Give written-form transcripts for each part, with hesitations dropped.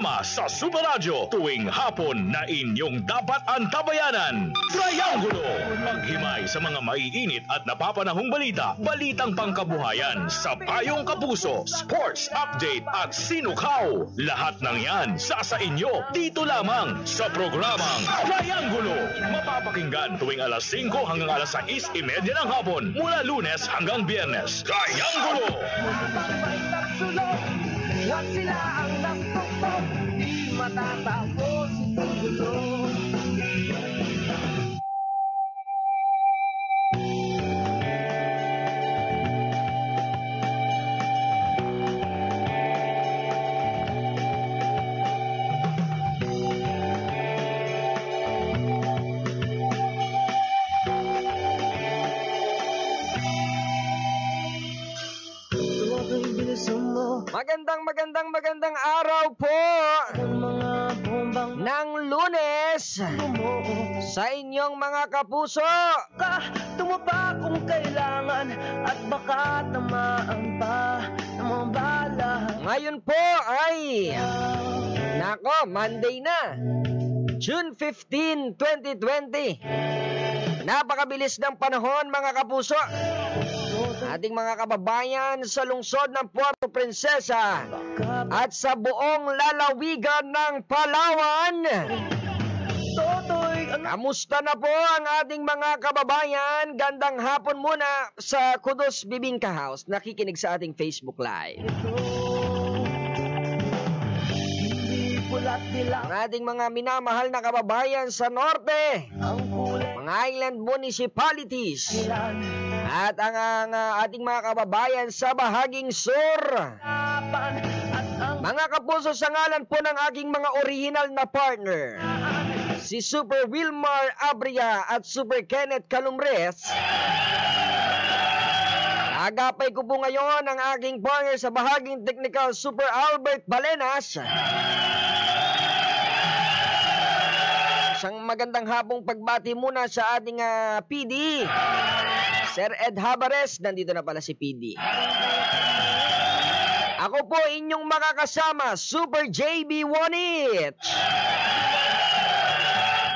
Sa Super Radio tuwing hapon na inyong dapat antabayanan. Triangulo, maghimay sa mga maiinit at napapanahong balita, balitang pangkabuhayan, sa payong kapuso, sports update at sinukaw. Lahat ng yan sa inyo dito lamang sa programang Triangulo. Mapapakinggan tuwing alas 5 hanggang alas 6:30 ng hapon mula Lunes hanggang Biyernes. Triangulo! Huwag sila ang nagpupok, di matatapos itong gulo. Magandang araw po ng Lunes sa inyong mga kapuso. Tumapa kung kailangan at baka tamaan pa ng mga bala. Ngayon po ay Monday na, June 15, 2020. Napakabilis ng panahon mga kapuso. Ating mga kababayan sa lungsod ng Puerto Princesa at sa buong lalawigan ng Palawan. Kamusta na po ang ating mga kababayan? Gandang hapon muna sa Kudos Bibingka House, nakikinig sa ating Facebook Live. Ang ating mga minamahal na kababayan sa Norte, mga island municipalities, at ang ating mga kababayan sa bahaging Sur. Mga kapuso, sa ngalan po ng aking mga original na partner, si Super Wilmar Abria at Super Kenneth Calumres, agapay ko po ngayon ang aking partner sa bahaging technical, Super Albert Balenas. Isang magandang hapong pagbati muna sa ating PD, Sir Ed Habares. Nandito na pala si PD. Ako po inyong makakasama, Super JB Wanich.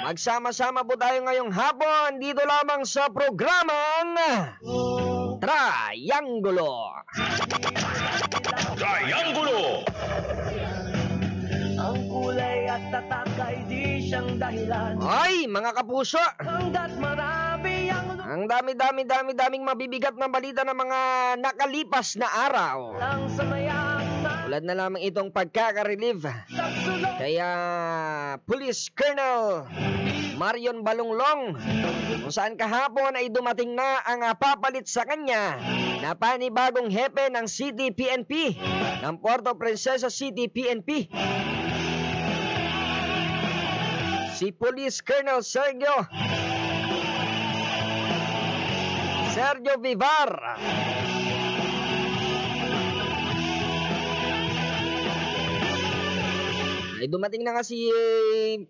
Magsama-sama po tayo ngayong hapon dito lamang sa programang Triangulo. Triangulo! Ang kulay at tatak ay di siyang dahilan. Ay, mga kapuso, Hanggat marami ang daming mabibigat na balita ng mga nakalipas na araw. ang samayang Tulad na lamang itong pagkaka-relieve kaya Police Colonel Marion Balunglong, kung saan kahapon ay dumating na ang papalit sa kanya na panibagong hepe ng City PNP, ng Puerto Princesa City PNP, si Police Colonel Sergio Vivar. Ay dumating na nga si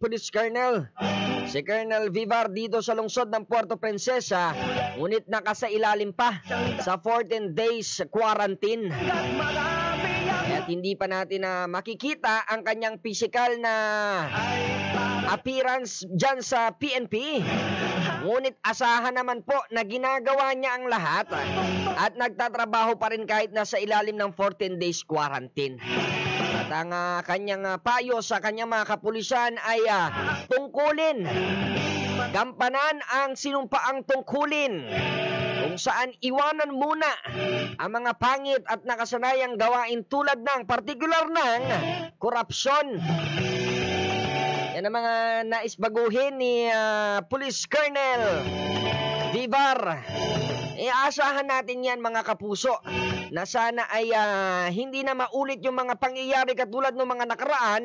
Police Colonel, si Colonel Vivar dito sa lungsod ng Puerto Princesa, ngunit nakasailalim pa sa 14 days quarantine. At hindi pa natin makikita ang kanyang physical na appearance dyan sa PNP. Ngunit asahan naman po na ginagawa niya ang lahat at nagtatrabaho pa rin kahit nasa ilalim ng 14 days quarantine. At ang kanyang payo sa kanyang mga kapulisan ay tungkulin, gampanan ang sinumpaang tungkulin, kung saan iwanan muna ang mga pangit at nakasanayang gawain tulad ng partikular ng korupsyon. Yan ang mga nais baguhin ni Police Colonel Vivar. Asahan natin yan mga kapuso, na sana ay hindi na maulit yung mga pangyayari katulad ng mga nakaraan,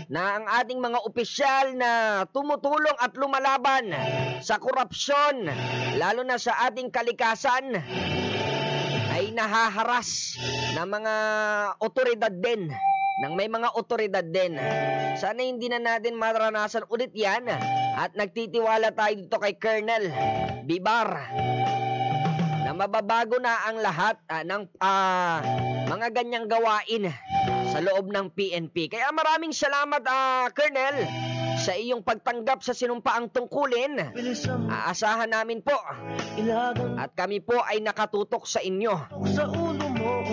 na ang ating mga opisyal na tumutulong at lumalaban sa korupsyon, lalo na sa ating kalikasan, ay nahaharas ng mga otoridad din, ng may mga otoridad din. Sana hindi na natin maranasan ulit yan, at nagtitiwala tayo dito kay Colonel Vivar na mababago na ang lahat ng mga ganyang gawain sa sa loob ng PNP. Kaya maraming salamat, Colonel, sa iyong pagtanggap sa sinumpaang tungkulin. Aasahan namin po at kami po ay nakatutok sa inyo. Sa ulo mo,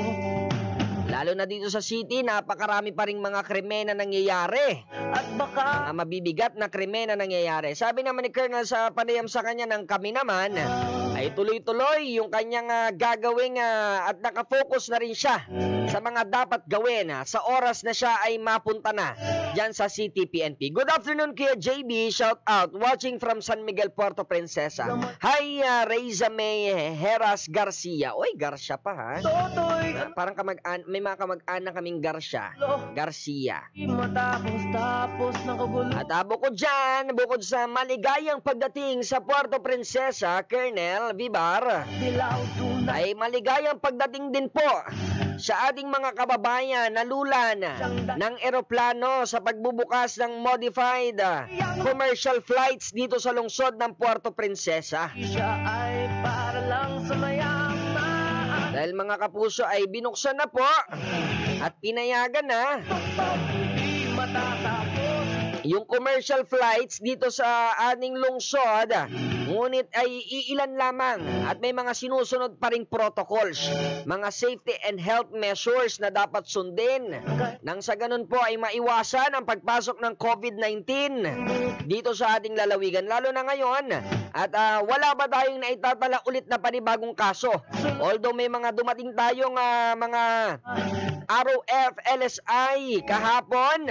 Lalo na dito sa city, napakarami pa ring mga krimen na nangyayari. at baka Mga mabibigat na krimen na nangyayari. Sabi naman ni Colonel sa panayam sa kanya ng kami naman, ay tuloy-tuloy yung kanyang gagawing at nakafocus na rin siya sa mga dapat gawin sa oras na siya ay mapunta na dyan sa City PNP. Good afternoon Kuya JB, shout out, watching from San Miguel, Puerto Princesa. Hi, Reza May Heras Garcia. Oy, Garcia pa ha. toto'y Parang may mga kamag-anak kaming Garcia. matapos ng kagulo. At bukod dyan, bukod sa maligayang pagdating sa Puerto Princesa, Colonel Vivar, Dilaw tunay ay maligayang pagdating din po sa ating mga kababayan na lulan ng eroplano sa pagbubukas ng modified commercial flights dito sa lungsod ng Puerto Princesa. siya ay para lang sa mayaman. Dahil mga kapuso ay binuksan na po at pinayagan na Di matatapos yung commercial flights dito sa ating lungsod, ngunit ay iilan lamang at may mga sinusunod pa ring protocols, mga safety and health measures na dapat sundin nang sa ganun po ay maiwasan ang pagpasok ng COVID-19 dito sa ating lalawigan, lalo na ngayon at wala ba tayong naitatala ulit na panibagong kaso, although may mga dumating tayong mga ROF, LSI kahapon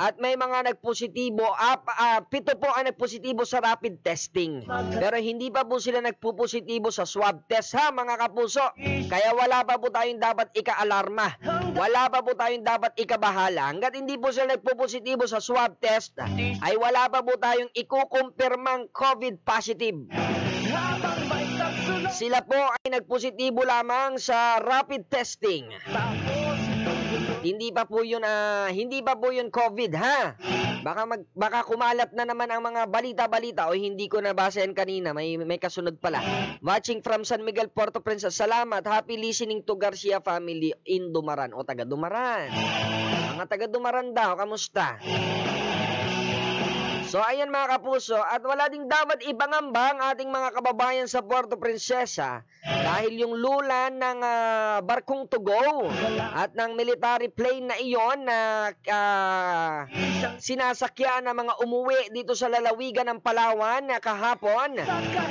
at may mga nagpositibo, 7 po ang nagpositibo sa rapid testing, pero hindi pa po sila nagpupositibo sa swab test ha mga kapuso, kaya wala pa po tayong dapat ika-alarma, wala pa po tayong dapat ikabahala hanggat hindi po sila nagpupositibo sa swab test, ay wala pa po tayong ikukumpirmang COVID positive. habang may kasunod. Sila po ay nagpositibo lamang sa rapid testing. Tapos Hindi pa po yun COVID ha. Baka kumalat na naman ang mga balita-balita o hindi ko nabasa yan kanina, may kasunod pala. Watching from San Miguel, Puerto Princesa. Salamat. Happy listening to Garcia family in Dumaran o taga Dumaran. Mga taga Dumaran daw, kamusta? So ayan mga kapuso, at wala ding dapat ipangamba ang ating mga kababayan sa Puerto Princesa dahil yung lulan ng barkong to go at ng military plane na iyon na sinasakyan ng mga umuwi dito sa lalawigan ng Palawan na kahapon,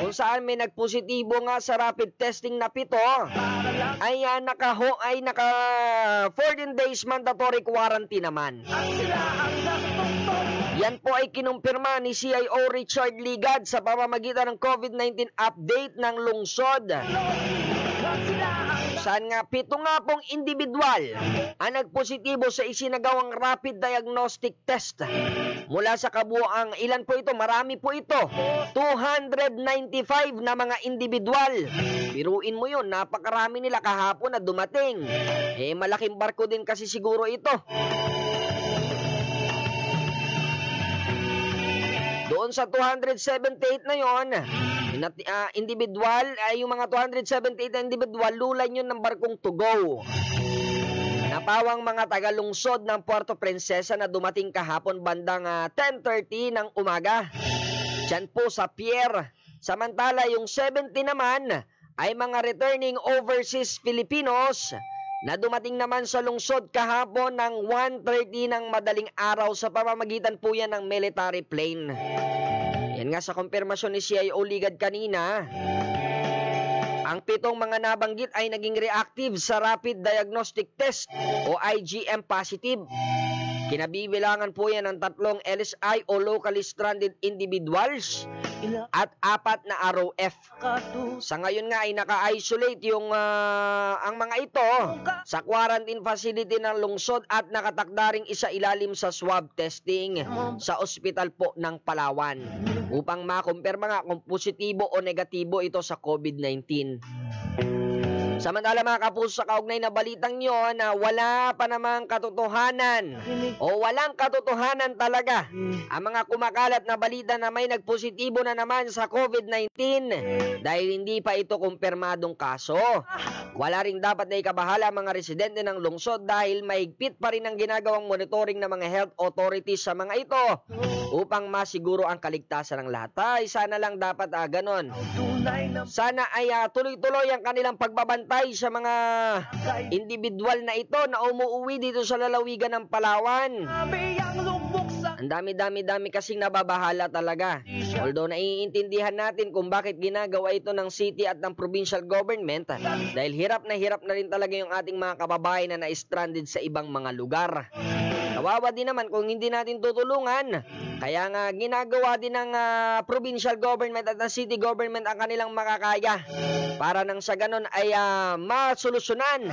kung saan may nagpositibo nga sa rapid testing na 7 ay naka 14 days mandatory quarantine naman. ang sila ang nagtungtong. Yan po ay kinumpirma ni CIO Richard Ligad sa pamamagitan ng COVID-19 update ng lungsod. Ang sila ang Saan nga 7 nga pong individual ang nagpositibo sa isinagawang rapid diagnostic test. Mula sa kabuuang ilan po ito? Marami po ito. 295 na mga individual. Biruin mo yun, napakarami nila kahapon na dumating. Malaking barko din kasi siguro ito. Doon sa 278 na yon, individual, ay yung mga 278 na individual, lulan yun ng barkong to go. Napawang mga tagalungsod ng Puerto Princesa na dumating kahapon bandang 10:30 ng umaga. Diyan po sa pier. Samantala yung 70 naman ay mga returning overseas Filipinos na dumating naman sa lungsod kahapon ng 1:30 ng madaling araw sa pamamagitan po yan ng military plane. Yan nga sa kumpirmasyon ni CIO Ligad kanina, ang 7 mga nabanggit ay naging reactive sa rapid diagnostic test o IgM positive. Kinabibilangan po yan ng 3 LSI o locally stranded individuals at 4 na ROF. Sa ngayon nga ay naka-isolate ang mga ito sa quarantine facility ng lungsod at nakatakdaring isailalim sa swab testing sa ospital po ng Palawan upang makumpirma nga kung positibo o negatibo ito sa COVID-19. Samantala mga kapuso, sa kaugnay na balitang yon na wala pa namang katotohanan o walang katotohanan talaga ang mga kumakalat na balita na may nagpositibo na naman sa COVID-19 dahil hindi pa ito kumpirmadong kaso. Wala ring dapat na ikabahala ang mga residente ng lungsod dahil mahigpit pa rin ang ginagawang monitoring ng mga health authorities sa mga ito upang masiguro ang kaligtasan ng lahat. Ay, sana lang dapat ganon. Sana ay tuloy-tuloy ang kanilang pagbabantay sa mga individual na ito na umuwi dito sa lalawigan ng Palawan. Ang dami kasing nababahala talaga. Although naiintindihan natin kung bakit ginagawa ito ng city at ng provincial government dahil hirap na rin talaga yung ating mga kababayan na na-stranded sa ibang mga lugar. Kawawa din naman kung hindi natin tutulungan. Kaya nga ginagawa din ng provincial government at ng city government ang kanilang makakaya para nang sa ganon ay masolusyonan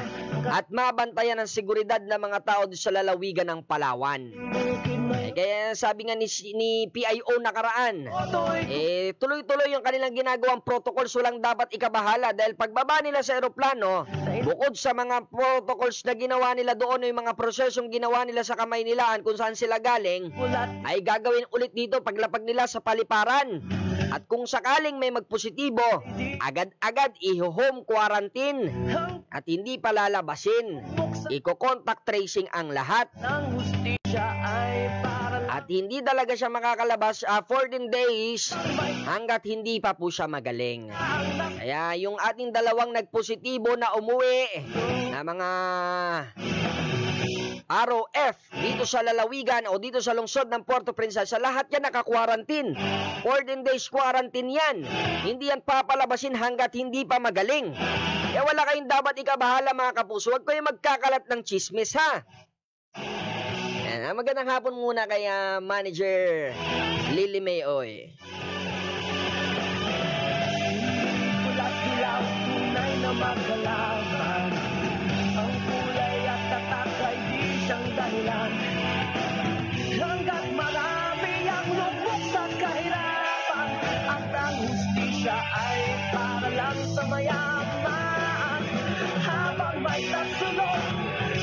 at mabantayan ang seguridad ng mga tao sa lalawigan ng Palawan. Kaya sabi nga ni PIO nakaraan, tuloy-tuloy yung kanilang ginagawang protocols, walang dapat ikabahala dahil pagbaba nila sa eroplano, bukod sa mga protocols na ginawa nila doon, yung mga prosesong ginawa nila sa Kamaynilaan kung saan sila galing, ay gagawin ulit dito paglapag nila sa paliparan. At kung sakaling may magpositibo, agad-agad i-home quarantine at hindi pa lalabasin. Iko-contact tracing ang lahat. At hindi talaga siya makakalabas 14 days hanggat hindi pa po siya magaling. Kaya yung ating dalawang nagpositibo na umuwi na mga ROF dito sa lalawigan o dito sa lungsod ng Puerto Princesa, lahat yan naka-quarantine. 14 days quarantine yan. Hindi yan papalabasin hanggat hindi pa magaling. Kaya wala kayong dapat ikabahala mga kapuso. Huwag kayong magkakalat ng chismis ha. Yan, magandang hapon muna kay Manager Lily Mayoy. Kulat-dilaw, tunay na magkalaban. Ang kulay at tatak ay di siyang dahilan. Hanggat marami ang lubog sa kahirapan, at ang hustisya ay para lang sa mayaman. Habang may nagsunod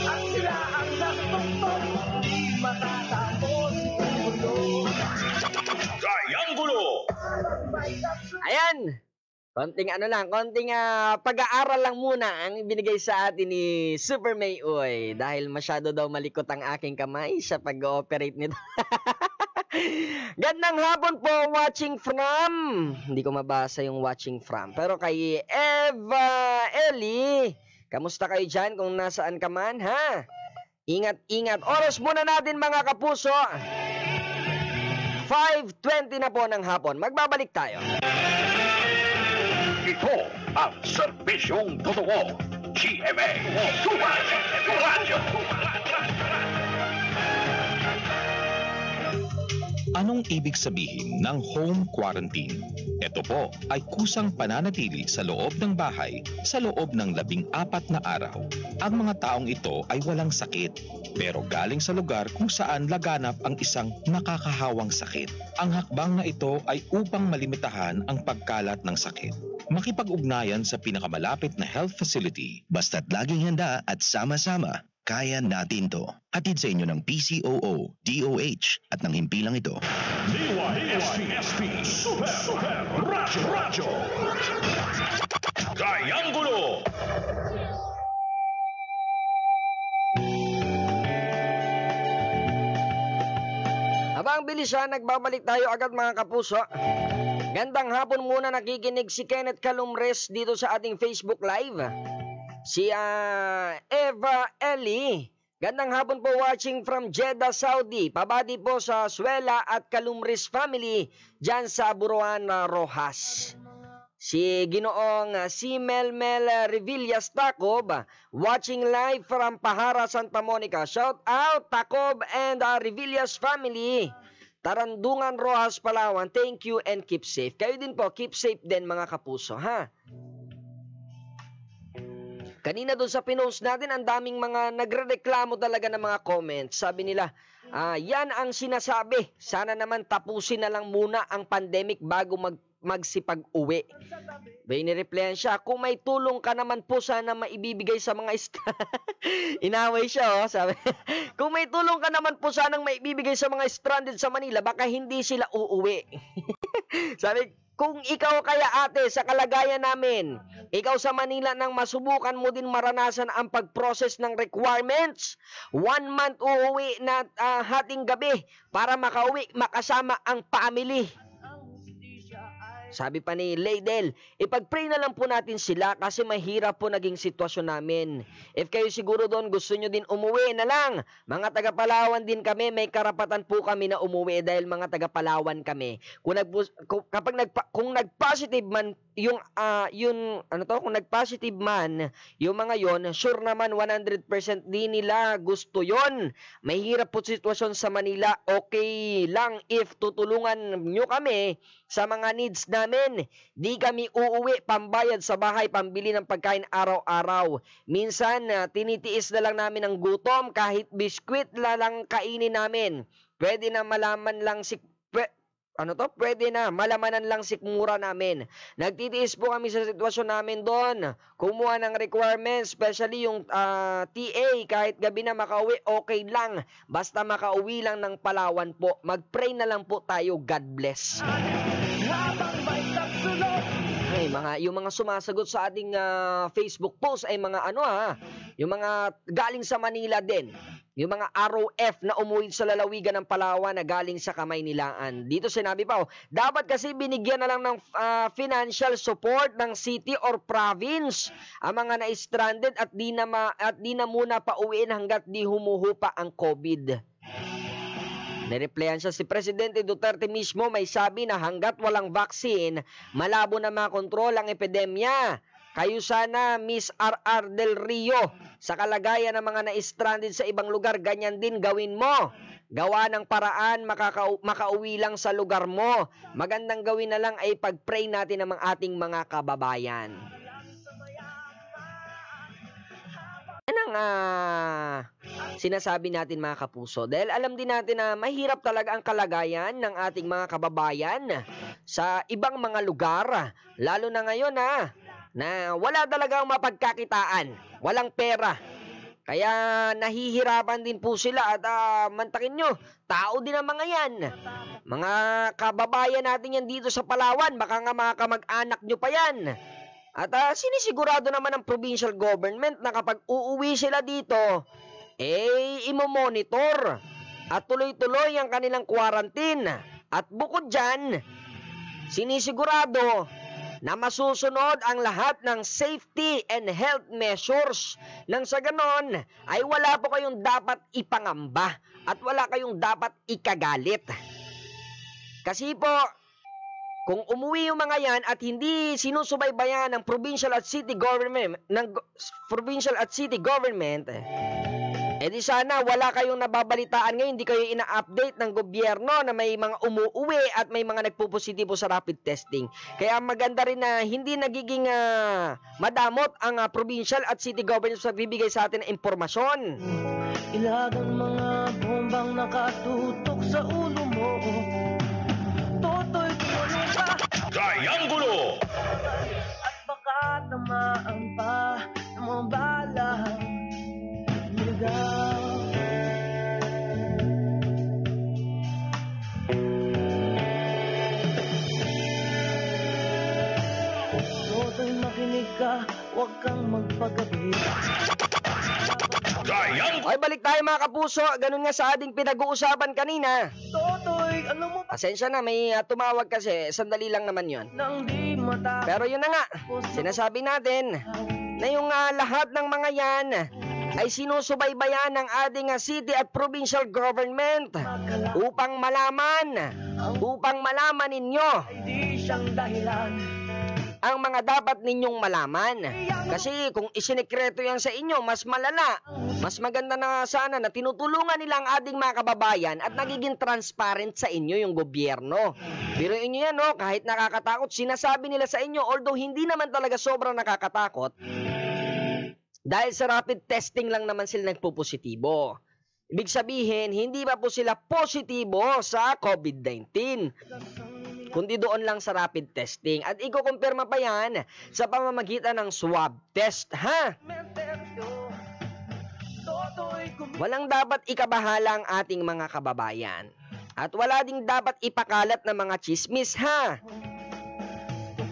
at sila ang nagtungtong, di matatapos ito. Triangulo! Ayan! Konting pag-aaral lang muna ang binigay sa atin ni Super Mayoy dahil masyado daw malikot ang aking kamay sa pag-ooperate nito. Gandang hapon po, watching from. Hindi ko mabasa yung watching from. Pero kay Eva Eli, kamusta kayo dyan kung nasaan ka man, ha? Ingat-ingat. Oras muna natin mga kapuso. 5:20 na po ng hapon. Magbabalik tayo. Ito ang serbisyong totoo. GMA Radyo. Anong ibig sabihin ng home quarantine? Ito po ay kusang pananatili sa loob ng bahay sa loob ng 14 na araw. Ang mga taong ito ay walang sakit, pero galing sa lugar kung saan laganap ang isang nakakahawang sakit. Ang hakbang na ito ay upang malimitahan ang pagkalat ng sakit. Makipag-ugnayan sa pinakamalapit na health facility. Basta't laging handa at sama-sama, kaya natin to. Hatid sa inyo ng PCOO, DOH at ng himpilang ito. DYSP Super Radyo. Triangulo. Habang bilisan, nagbabalik tayo agad mga kapuso. Gandang hapon muna, nakikinig si Kenneth Calumres dito sa ating Facebook Live. Si Eva Eli, gandang hapon po, watching from Jeddah, Saudi. Pabati po sa Suela at Calumres family dyan sa Buruan, Rojas. Si Ginoong si Melmel Revillas Tacob, watching live from Pahara, Santa Monica. Shout out Tacob and Revillas family. Tarandungan, Rojas, Palawan. Thank you and keep safe. Kayo din po, keep safe din mga kapuso, ha? Kanina doon sa pinost natin, ang daming mga nagrereklamo talaga ng mga comments. Sabi nila, yan ang sinasabi. Sana naman tapusin na lang muna ang pandemic bago magsipag-uwi. Binireplyan siya, kung may tulong ka naman po sana maibibigay sa mga inaway siya, oh, sabi. Kung may tulong ka naman po sanang maibibigay sa mga stranded sa Manila, baka hindi sila uuwi. Sabi, kung ikaw kaya ate sa kalagayan namin, ikaw sa Manila nang masubukan mo din maranasan ang pag-process ng requirements, 1 month uuwi na hating gabi para makauwi makasama ang family. Sabi pa ni Laydel, ipag-pray na lang po natin sila kasi mahirap po naging sitwasyon namin. If kayo siguro doon gusto nyo din umuwi na lang. Mga taga-Palawan din kami, may karapatan po kami na umuwi dahil mga taga-Palawan kami. Kung nag-positive man yung kung nag-positive man yung mga yon, sure naman 100% din nila gusto yon. Mahirap po sitwasyon sa Manila, okay lang if tutulungan nyo kami sa mga needs namin. Di kami uuwi, pambayad sa bahay, pambili ng pagkain araw-araw. Minsan, tinitiis na lang namin ang gutom, kahit biskwit lang kainin namin. Pwede na malamanan lang sikmura namin. Nagtitiis po kami sa sitwasyon namin doon. Kumuha ng requirements, especially yung TA, kahit gabi na makauwi, okay lang. Basta makauwi lang ng Palawan po. Mag-pray na lang po tayo. God bless. Ay, yung mga sumasagot sa ating Facebook post ay mga yung mga galing sa Manila din. Yung mga ROF na umuwi sa lalawigan ng Palawan na galing sa Kamaynilaan. Dito sinabi pa, dapat kasi binigyan na lang ng financial support ng city or province ang mga na-stranded at di na muna pauwiin hanggat di humuhupa ang COVID. Nireplyan siya si Presidente Duterte mismo, may sabi na hanggat walang vaccine, malabo na makontrol ang epidemya. Kayo sana, Miss R.R. Del Rio, sa kalagayan ng mga na-stranded sa ibang lugar, ganyan din gawin mo. Gawa ng paraan, makauwi lang sa lugar mo. Magandang gawin na lang ay pag-pray natin ng ating mga kababayan. Yan ang sinasabi natin mga kapuso. Dahil alam din natin na mahirap talaga ang kalagayan ng ating mga kababayan sa ibang mga lugar. Lalo na ngayon na wala talagang mapagkakitaan, walang pera. Kaya nahihirapan din po sila at mantakin nyo, tao din ang mga yan. Mga kababayan natin yan dito sa Palawan, baka nga mga kamag-anak nyo pa yan. At sinisigurado naman ng provincial government na kapag uuwi sila dito, imomonitor at tuloy-tuloy ang kanilang quarantine. At bukod dyan, sinisigurado na masusunod ang lahat ng safety and health measures. Nang sa ganon, ay wala po kayong dapat ipangamba at wala kayong dapat ikagalit. Kasi po, kung umuwi yung mga yan at hindi sinusubaybayan ng provincial at city government, di sana wala kayong nababalitaan ngayon, hindi kayo ina-update ng gobyerno na may mga umuuwi at may mga nagpupositibo sa rapid testing. Kaya maganda rin na hindi nagiging madamot ang provincial at city government sa bibigay sa atin ng impormasyon. Ilagang mga bombang nakatutok sa ulo mo. Toto'y tumulong ka. Triangulo! At baka tamaan pa ng mga balang ligaw. Toto'y makinig ka, huwag kang magpagabi. Ay, balik tayo mga kapuso. Ganun nga sa ating pinag-uusapan kanina. Toto'y, alam mo ba? Pasensya na, may tumawag kasi. Sandali lang naman yon. Nang di mata. Pero yun na nga, sinasabi natin na yung lahat ng mga yan ay sinusubaybayan ng ating city at provincial government upang malaman ninyo Ay di siyang dahilan. ang mga dapat ninyong malaman. Kasi kung isinekreto yan sa inyo, mas malala. Mas maganda na sana na tinutulungan nila ang ating mga kababayan at nagiging transparent sa inyo yung gobyerno. Pero inyo yan, no? Kahit nakakatakot, sinasabi nila sa inyo, although hindi naman talaga sobrang nakakatakot, dahil sa rapid testing lang naman sila nagpupositibo. Ibig sabihin, hindi pa po sila positibo sa COVID-19. kundi doon lang sa rapid testing. At ikukumpirma pa yan sa pamamagitan ng swab test, ha? Walang dapat ikabahala ang ating mga kababayan. At wala ding dapat ipakalat ng mga chismis, ha?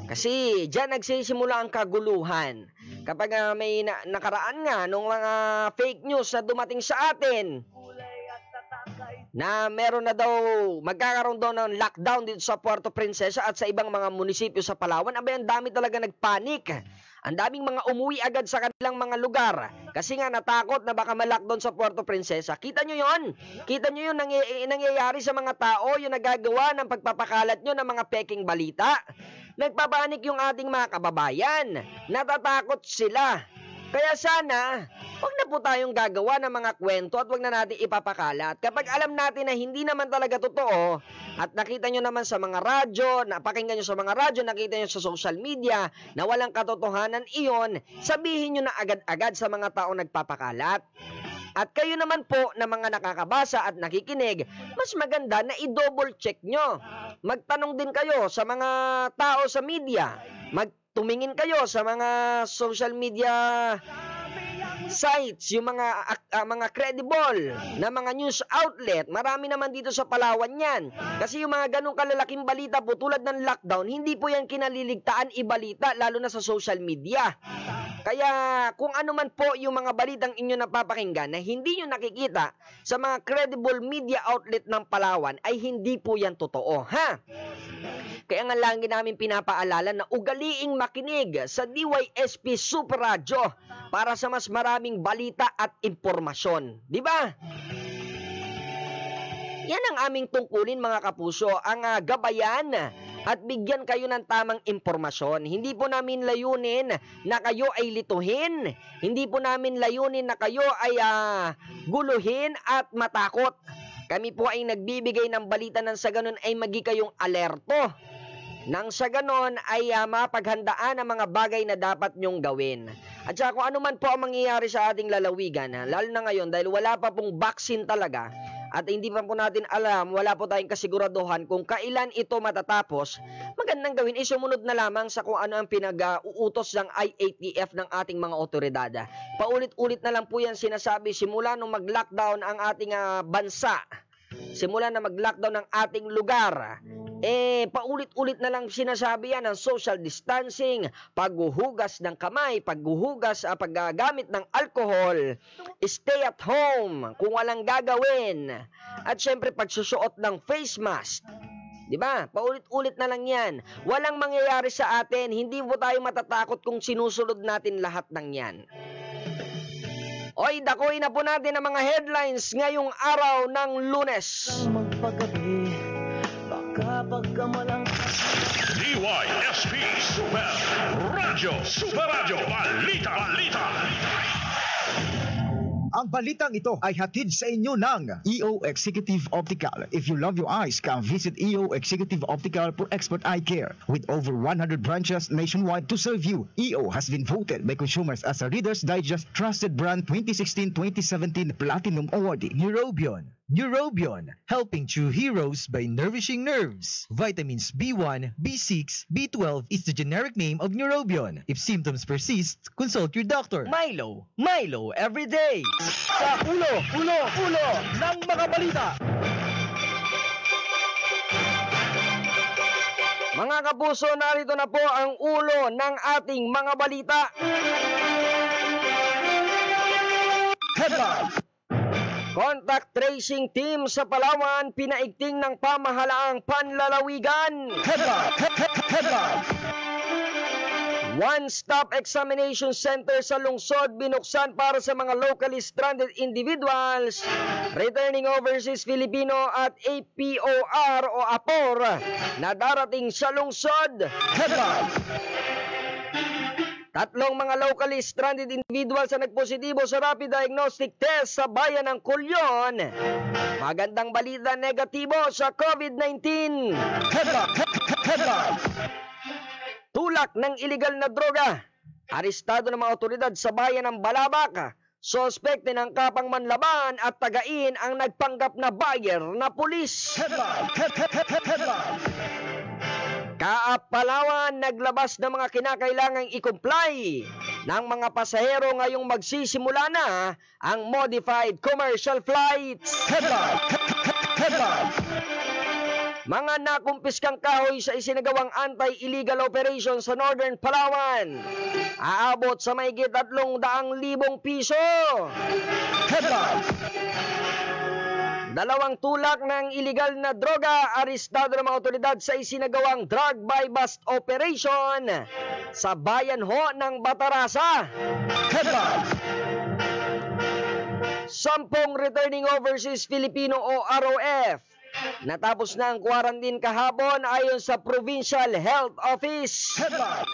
Kasi dyan nagsisimula ang kaguluhan. Kapag may nakaraan nga nung mga fake news na dumating sa atin, na meron na daw, magkakaroon daw ng lockdown dito sa Puerto Princesa at sa ibang mga munisipyo sa Palawan, abay ang dami talaga nagpanik. Ang daming mga umuwi agad sa kanilang mga lugar kasi nga natakot na baka ma-lockdown sa Puerto Princesa. Kita nyo yon? Kita nyo yun nangyayari sa mga tao, yung nagagawa ng pagpapakalat nyo ng mga peking balita. Nagpapanik yung ating mga kababayan. Natatakot sila. Kaya sana, wag na po tayong gagawa ng mga kwento at wag na natin ipapakalat. Kapag alam natin na hindi naman talaga totoo at nakita nyo naman sa mga radyo, napakinggan nyo sa mga radyo, nakita nyo sa social media na walang katotohanan iyon, sabihin nyo na agad-agad sa mga taong nagpapakalat. At kayo naman po na mga nakakabasa at nakikinig, mas maganda na i-double check nyo. Magtanong din kayo sa mga tao sa media. Tumingin kayo sa mga social media sites, yung mga credible na mga news outlet. Marami naman dito sa Palawan yan. Kasi yung mga ganong kalalaking balita po tulad ng lockdown, hindi po yan kinaliligtaan ibalita lalo na sa social media. Kaya kung ano man po yung mga balitang inyo napapakinggan na hindi nyo nakikita sa mga credible media outlet ng Palawan ay hindi po yan totoo, ha? Kaya nga lagi namin pinapaalala na ugaliing makinig sa DYSP Super Radio para sa mas maraming balita at impormasyon. Di ba? Yan ang aming tungkulin mga kapuso, ang gabayan at bigyan kayo ng tamang impormasyon. Hindi po namin layunin na kayo ay lituhin. Hindi po namin layunin na kayo ay guluhin at matakot. Kami po ay nagbibigay ng balita nang sa ganun ay magi kayong alerto. Nang sa ganon ay mapaghandaan ang mga bagay na dapat nyong gawin. At saka kung ano man po ang mangyayari sa ating lalawigan, lalo na ngayon dahil wala pa pong vaccine talaga, at hindi pa po natin alam, wala po tayong kasiguraduhan kung kailan ito matatapos, magandang gawin ay sumunod na lamang sa kung ano ang pinag-uutos ng IATF ng ating mga otoridad. Paulit-ulit na lang po yan sinasabi simula nung mag-lockdown ang ating bansa, simula na mag-lockdown ng ating lugar. Paulit-ulit na lang sinasabi yan ng social distancing, paghuhugas ng kamay, paggamit ng alcohol, stay at home kung walang gagawin, at syempre pagsusuot ng face mask. Diba? Paulit-ulit na lang yan. Walang mangyayari sa atin, hindi po tayo matatakot kung sinusunod natin lahat ng yan. Oy, dakuin na po natin ang mga headlines ngayong araw ng Lunes. Magpagabi, baka pagkamalang DYSP Super Radio, Balita. Ang balitang ito ay hatid sa inyo ng EO Executive Optical. If you love your eyes, come visit EO Executive Optical for expert eye care. With over 100 branches nationwide to serve you, EO has been voted by consumers as a Reader's Digest Trusted Brand 2016-2017 Platinum Awardee. Neurobion, helping true heroes by nourishing nerves. Vitamins B1, B6, B12 is the generic name of Neurobion. If symptoms persist, consult your doctor. Milo everyday. Sa ulo ng mga balita. Mga kapuso, narito na po ang ulo ng ating mga balita. Headline. Contact tracing team sa Palawan, pinaigting ng pamahalaang panlalawigan. Headline. One-stop examination center sa lungsod binuksan para sa mga locally stranded individuals, returning overseas Filipino at APOR o APOR na darating sa lungsod. Headline. Tatlong mga locally stranded individuals na nagpositibo sa rapid diagnostic test sa bayan ng Culyon. Magandang balita, negatibo sa COVID-19. Headline. Tulak ng iligal na droga. Arestado ng mga otoridad sa bayan ng Balabac. Sospekte ng kapang manlaban at tagain ang nagpanggap na buyer na pulis. Headline. Kaap Palawan naglabas ng mga kinakailangang i-comply ng mga pasahero ngayong magsisimula na ang modified commercial flights. Headline! Mga nakumpiskang kahoy sa isinagawang anti-illegal operation sa Northern Palawan. Aabot sa mahigit 300,000 piso. Headline! 2 tulak ng iligal na droga arestado ng mga otoridad sa isinagawang drug buy bust operation sa bayan ho ng Batarasa. Headline! 10 returning overseas Filipino o ROF natapos na ang quarantine kahapon ayon sa Provincial Health Office. Headline!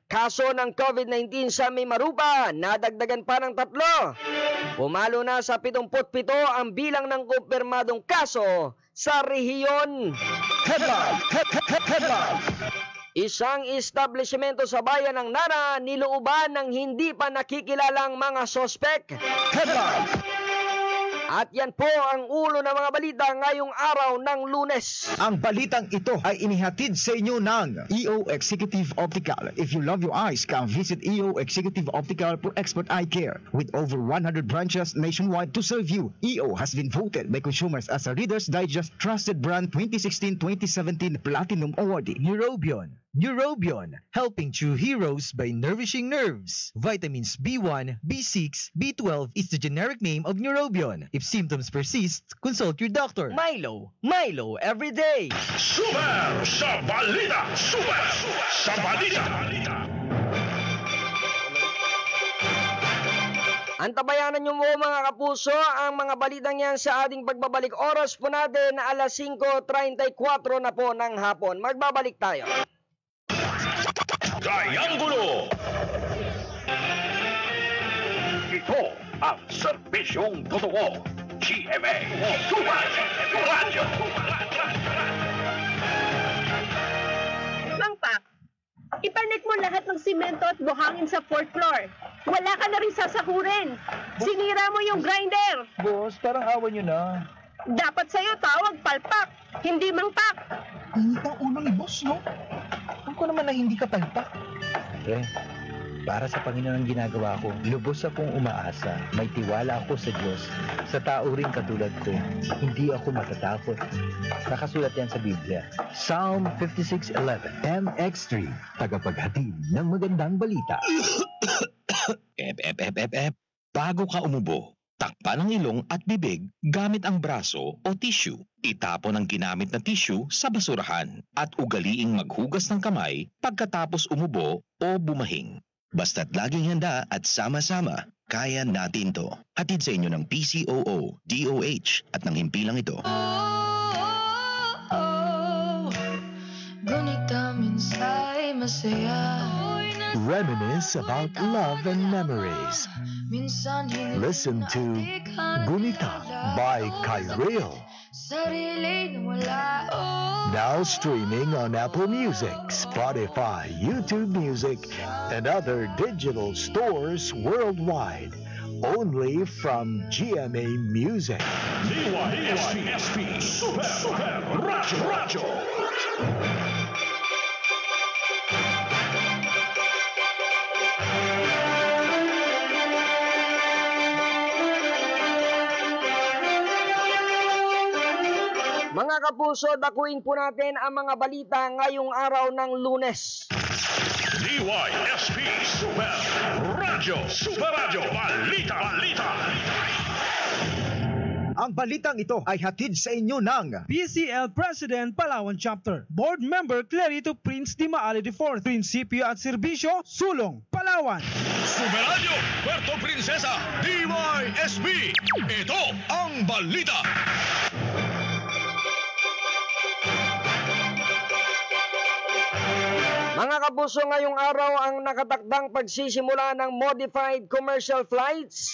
Kaso ng COVID-19 sa Mimarupa, nadagdagan pa ng 3. Pumalo na sa 77 ang bilang ng kumpirmadong kaso sa rehiyon. Headline! Isang establishmento sa bayan ng Nara nilooban ng hindi pa nakikilalang mga sospek. Headline! At yan po ang ulo ng mga balita ngayong araw ng Lunes. Ang balitang ito ay inihatid sa inyo ng EO Executive Optical. If you love your eyes, come visit EO Executive Optical for expert eye care. With over 100 branches nationwide to serve you, EO has been voted by consumers as a Reader's Digest Trusted Brand 2016-2017 Platinum Awardee. Neurobion, helping true heroes by nourishing nerves. Vitamins B1, B6, B12 is the generic name of Neurobion. If symptoms persist, consult your doctor. Milo every day. Super sa balita! Super sa balita! Antabayanan nyo mo mga kapuso ang mga balitang yan sa ating pagbabalik. Oras po natin na alas 5:34 na po ng hapon. Magbabalik tayo. Triangulo! Ito ang serbisyong totoo. GMA Super Radyo! Mang Pak, ipanik mo lahat ng simento at buhangin sa 4th floor. Wala ka na rin sasahurin. Sinira mo yung grinder. Boss, parang awan nyo na. Dapat sa'yo tawag palpak, hindi Mang Pak. Init ang ulo ni boss, no? Huwag ko naman na hindi ka palpak. Para sa Panginoon ang ginagawa ko, lubos akong umaasa. May tiwala ako sa Diyos. Sa tao rin katulad ko, hindi ako matatakot. Nakasulat yan sa Biblia. Psalm 56:11. MX3, tagapaghatid ng magandang balita. Bago ka umubo, takpan ang ilong at bibig gamit ang braso o tissue. Itapon ang ginamit na tissue sa basurahan at ugaliing maghugas ng kamay pagkatapos umubo o bumahing. Basta't laging handa at sama-sama, kaya natin to. Hatid sa inyo ng PCOO, DOH at ng himpilang ito. Gunita minsay masaya. Reminisce about love and memories. Listen to Gunita by Kyril. Now streaming on Apple Music, Spotify, YouTube Music, and other digital stores worldwide. Only from GMA Music. DYSP Super Radyo! Mga kapuso, dakuin po natin ang mga balita ngayong araw ng Lunes. DYSP Super Radyo Balita! Ang balitang ito ay hatid sa inyo ng PCL President Palawan Chapter, Board Member Clarito Prince Di Maali IV, Prinsipyo at Serbisyo, Sulong, Palawan. Super Radio Puerto Princesa, DYSP. Ito ang balita. Mga kapuso, ngayong araw ang nakatakdang pagsisimula ng modified commercial flights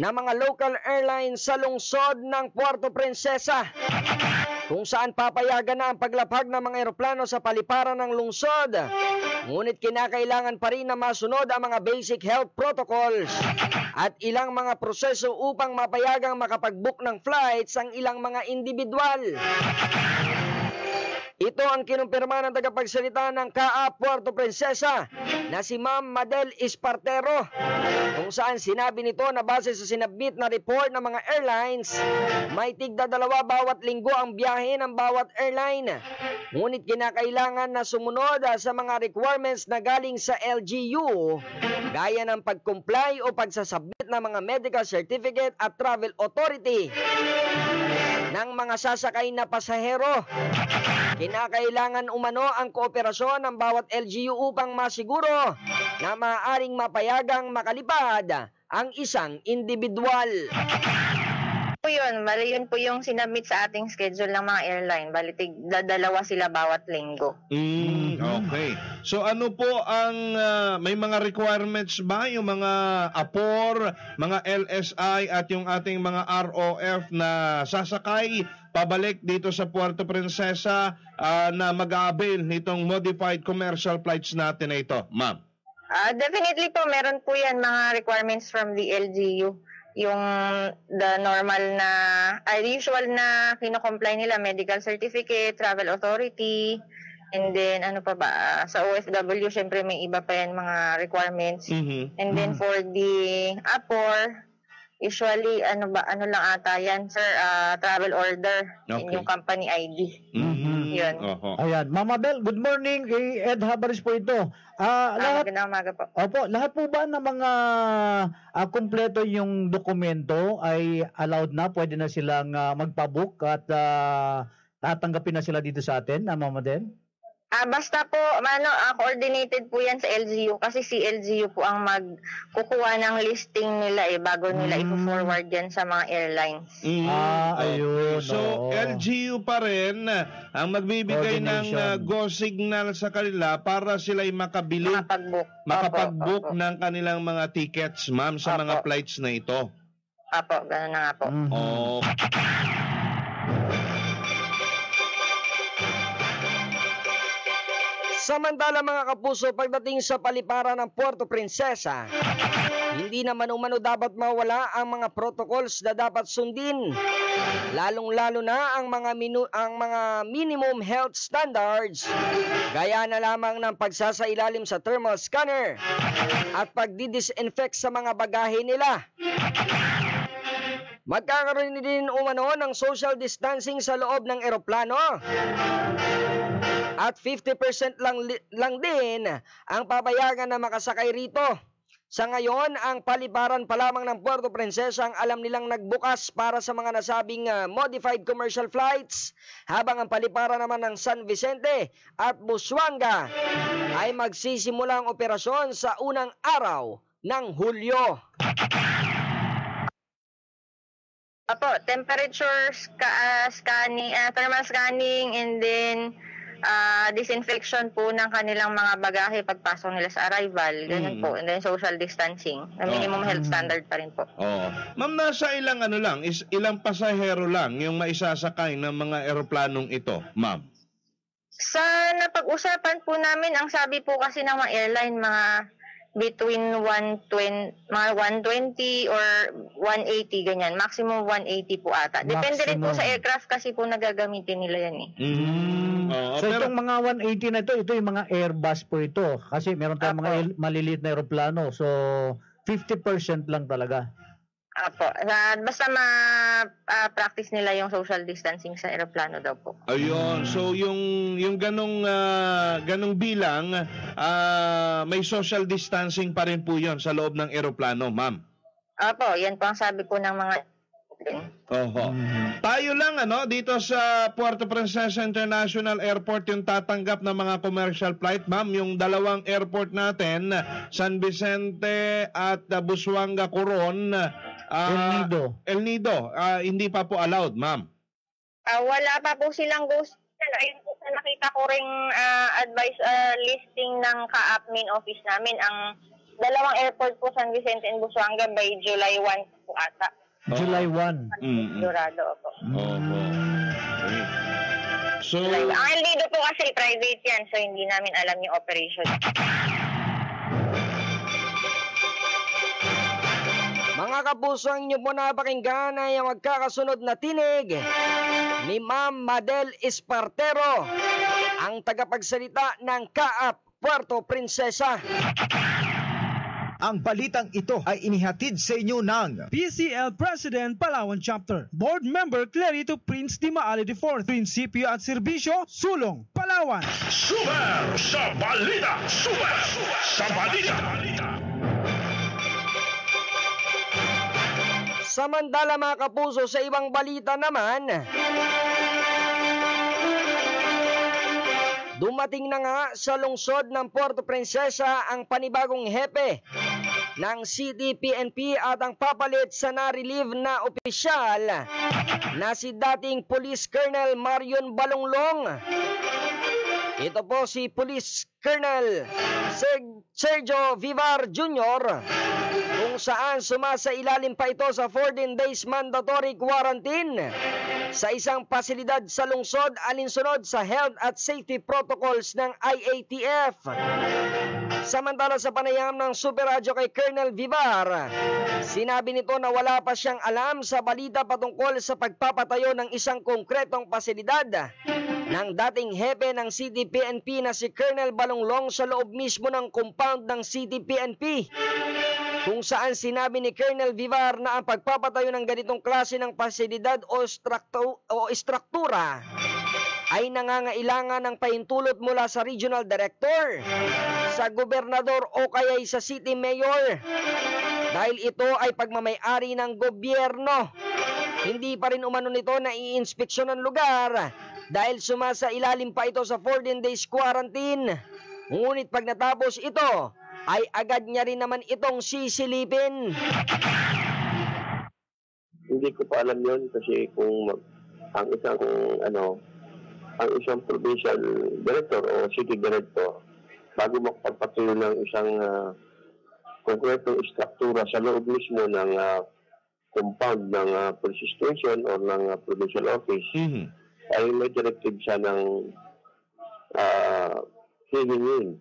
na mga local airlines sa lungsod ng Puerto Princesa, kung saan papayagan na ang paglapag ng mga eroplano sa paliparan ng lungsod. Ngunit kinakailangan pa rin na masunod ang mga basic health protocols at ilang mga proseso upang mapayagang makapag-book ng flights ang ilang mga individual. Ito ang kinumpirma ng tagapagsalita ng KAAP Puerto Princesa na si Ma'am Madel Espartero, kung saan sinabi nito na base sa sinabmit na report ng mga airlines, may tigda 2 bawat linggo ang biyahe ng bawat airline. Ngunit kinakailangan na sumunod sa mga requirements na galing sa LGU, gaya ng pag-comply o pagsasubmit ng mga medical certificate at travel authority ng mga sasakay na pasahero. Kinakailangan umano ang kooperasyon ng bawat LGU upang masiguro na maaaring mapayagang makalipad ang isang individual. Bali yun po yung sinabmit sa ating schedule ng mga airline. Bali, 2 sila bawat linggo. Okay. So ano po ang, may mga requirements ba yung mga APOR, mga LSI at yung ating mga ROF na sasakay pabalik dito sa Puerto Princesa na mag-a-avail nitong modified commercial flights natin na ito, ma'am? Definitely po, meron po yan mga requirements from the LGU. Yung the normal na, usual na kino-comply nila, medical certificate, travel authority, and then ano pa ba, sa OFW, syempre may iba pa yan mga requirements. And then for the APOR, usually, ano lang ata yan, sir, travel order, in yung company ID. Yun. Ayan. Mama Bel, good morning. Ed Habaris po ito. Magandang umaga po. Opo, lahat po ba ng mga kumpleto yung dokumento ay allowed na? Pwede na silang magpabook at tatanggapin na sila dito sa atin, Mama Bel? Basta po, coordinated po yan sa LGU kasi si LGU po ang magkukuha ng listing nila bago nila i-forward yan sa mga airlines. Ayun. So, LGU pa rin ang magbibigay ng go signal sa kanila para sila'y makabili, makapag-book ng kanilang mga tickets, ma'am, sa mga flights na ito. Apo, gano'n na nga po. Samantala mga kapuso, pagdating sa paliparan ng Puerto Princesa, hindi naman umano dapat mawala ang mga protocols na dapat sundin. Lalong-lalo na ang mga minimum health standards, gaya na lamang ng pagsasailalim sa thermal scanner at pagdidisinfect sa mga bagahe nila. Magkakaroon din umano ng social distancing sa loob ng eroplano. At 50% lang din ang papayagan na makasakay rito. Sa ngayon, ang paliparan pa lamang ng Puerto Princesa ang alam nilang nagbukas para sa mga nasabing modified commercial flights, habang ang paliparan naman ng San Vicente at Busuanga ay magsisimula ang operasyon sa unang araw ng Hulyo. Apo, temperature scanning, thermal scanning, and then disinfection po ng kanilang mga bagahe pagpasok nila sa arrival. Ganun po. And then social distancing. Minimum health standard pa rin po. Ma'am, nasa ilang ilang pasahero lang yung maisasakay ng mga eroplanong ito, ma'am? Sa napag-usapan po namin, ang sabi po kasi ng mga airline, mga between 120 or 180, ganyan. Maximum 180 po ata. Depende rin po sa aircraft kasi po nagagamitin nila yan So itong mga 180 na ito yung mga Airbus po ito. Kasi meron tayong mga maliliit na aeroplano. So 50% lang talaga. Apo. Basta ma-practice nila yung social distancing sa aeroplano daw po. Ayun. So yung ganong bilang, may social distancing pa rin po yun sa loob ng aeroplano, ma'am? Apo. Yan po ang sabi po ng mga Tayo lang dito sa Puerto Princesa International Airport yung tatanggap ng mga commercial flight, ma'am. Yung dalawang airport natin, San Vicente at Busuanga Coron, El Nido, hindi pa po allowed, ma'am. Wala pa po silang gusto. Ayun po sa nakita ko ring advice listing ng KAAP main office namin. Ang dalawang airport po, San Vicente and Busuanga, by July 1 po ata. July 1. Sigurado po. So, ang El Nido po kasi private yan, so hindi namin alam yung operation. Mga kapuso, ang inyo po napakinggan ay ang magkakasunod na tinig ni Ma'am Madel Espartero, ang tagapagsalita ng Kaap Puerto Princesa. Ang balitang ito ay inihatid sa inyo ng PCL President Palawan Chapter, Board Member Clarito Prince Di Maali IV, Prinsipyo at Serbisyo, Sulong, Palawan. Super sa balita! Super sa balita! Samantala mga kapuso, sa ibang balita naman, dumating na nga sa lungsod ng Puerto Princesa ang panibagong hepe ng City PNP at ang papalit sa na-relieve na opisyal na si dating Police Colonel Marion Balonglong. Ito po si Police Colonel Sergio Vivar Jr., kung saan sumasailalim pa ito sa 14 days mandatory quarantine sa isang pasilidad sa lungsod alinsunod sa health at safety protocols ng IATF. Samantala sa panayam ng Super Radio kay Colonel Vivar, sinabi nito na wala pa siyang alam sa balita patungkol sa pagpapatayo ng isang konkretong pasilidad ng dating hepe ng CTPNP na si Colonel Balonglong sa loob mismo ng compound ng CTPNP, kung saan sinabi ni Colonel Vivar na ang pagpapatayo ng ganitong klase ng pasilidad o istruktura ay nangangailangan ng pahintulot mula sa regional director, sa gobernador o kaya sa city mayor, dahil ito ay pagmamay-ari ng gobyerno. Hindi pa rin umano nito na i-inspeksyon ng lugar dahil sumasailalim pa ito sa 14 days quarantine. Ngunit pag natapos ito, ay agad niya rin naman itong sisilipin. Hindi ko pa alam yun kasi kung ang isang provincial director o city director, bago makapagpatuloy ng isang konkretong istruktura sa loob mismo ng compound ng police station o ng provincial office, ay may directive siya ng hingin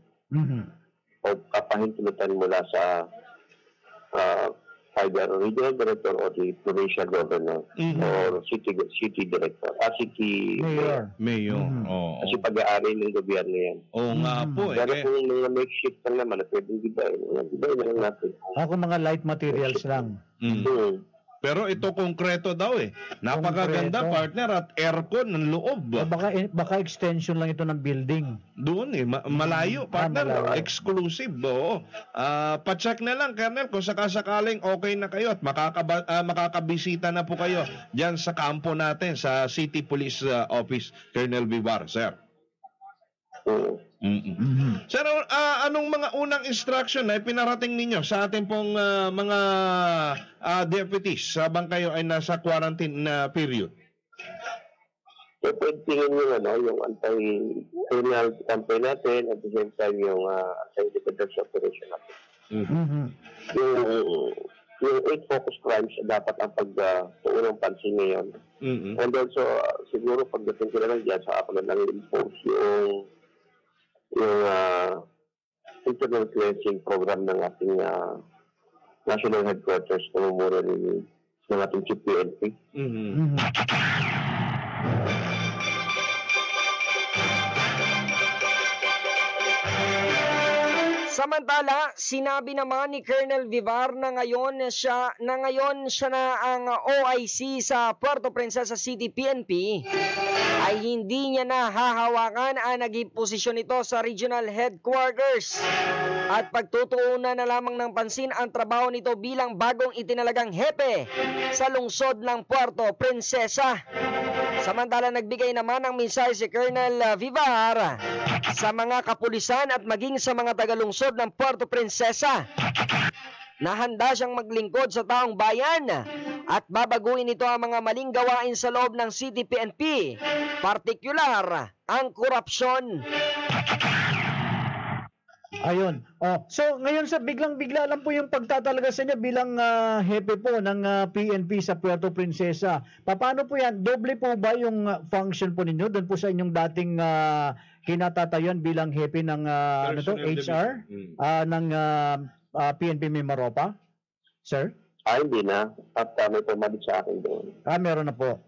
o kapahintulutan mula sa either regional director or the provincial governor or city director, city mayor. Kasi pag-aari ng gobyerno yan. Oo nga po. Pero kung mga makeshift lang naman, pwedeng gibayin na lang natin. Ako mga light materials lang. Pero ito konkreto daw Napakaganda, partner, at aircon ng loob. Baka extension lang ito ng building. Doon malayo, partner. Exclusive. Pa-check na lang, Colonel, kung sakasakaling okay na kayo at makakabisita na po kayo dyan sa kampo natin sa City Police Office, Colonel Vivar, sir. Sir, anong mga unang instruction na pinarating ninyo sa ating pong mga deputies habang kayo ay nasa quarantine period? So, pwede tingin yung anti-criminal campaign natin at the same time yung anti-independence operation natin. Yung 8 focus crimes dapat ang pag-unang pansin ngayon. And also, siguro pagdating ko na lang dyan, sa ako na lang impose yung internal cleansing program ng ating national headquarters na mumura ng ating Chief PNP. Samantala, sinabi naman ni Colonel Vivar na ngayon siya na ang OIC sa Puerto Princesa City PNP ay hindi niya na hahawakan ang naging posisyon nito sa regional headquarters at pagtutuunan na lamang ng pansin ang trabaho nito bilang bagong itinalagang hepe sa lungsod ng Puerto Princesa. Samantala, nagbigay naman ng mensahe si Colonel Vivar sa mga kapulisan at maging sa mga tagalungsod ng Puerto Princesa na handa siyang maglingkod sa taong bayan at babaguhin ito ang mga maling gawain sa loob ng City PNP, partikular ang korupsyon. Ayun. So ngayon sa biglang-bigla lang po yung pagtatalaga sa inyo bilang hepe po ng PNP sa Puerto Princesa. Paano po yan? Doble po ba yung function po ninyo doon po sa inyong dating kinatatayuan bilang hepe ng HR ng PNP Mimaropa? Sir? Hindi na. At may pumalit sa akin doon. Meron na po.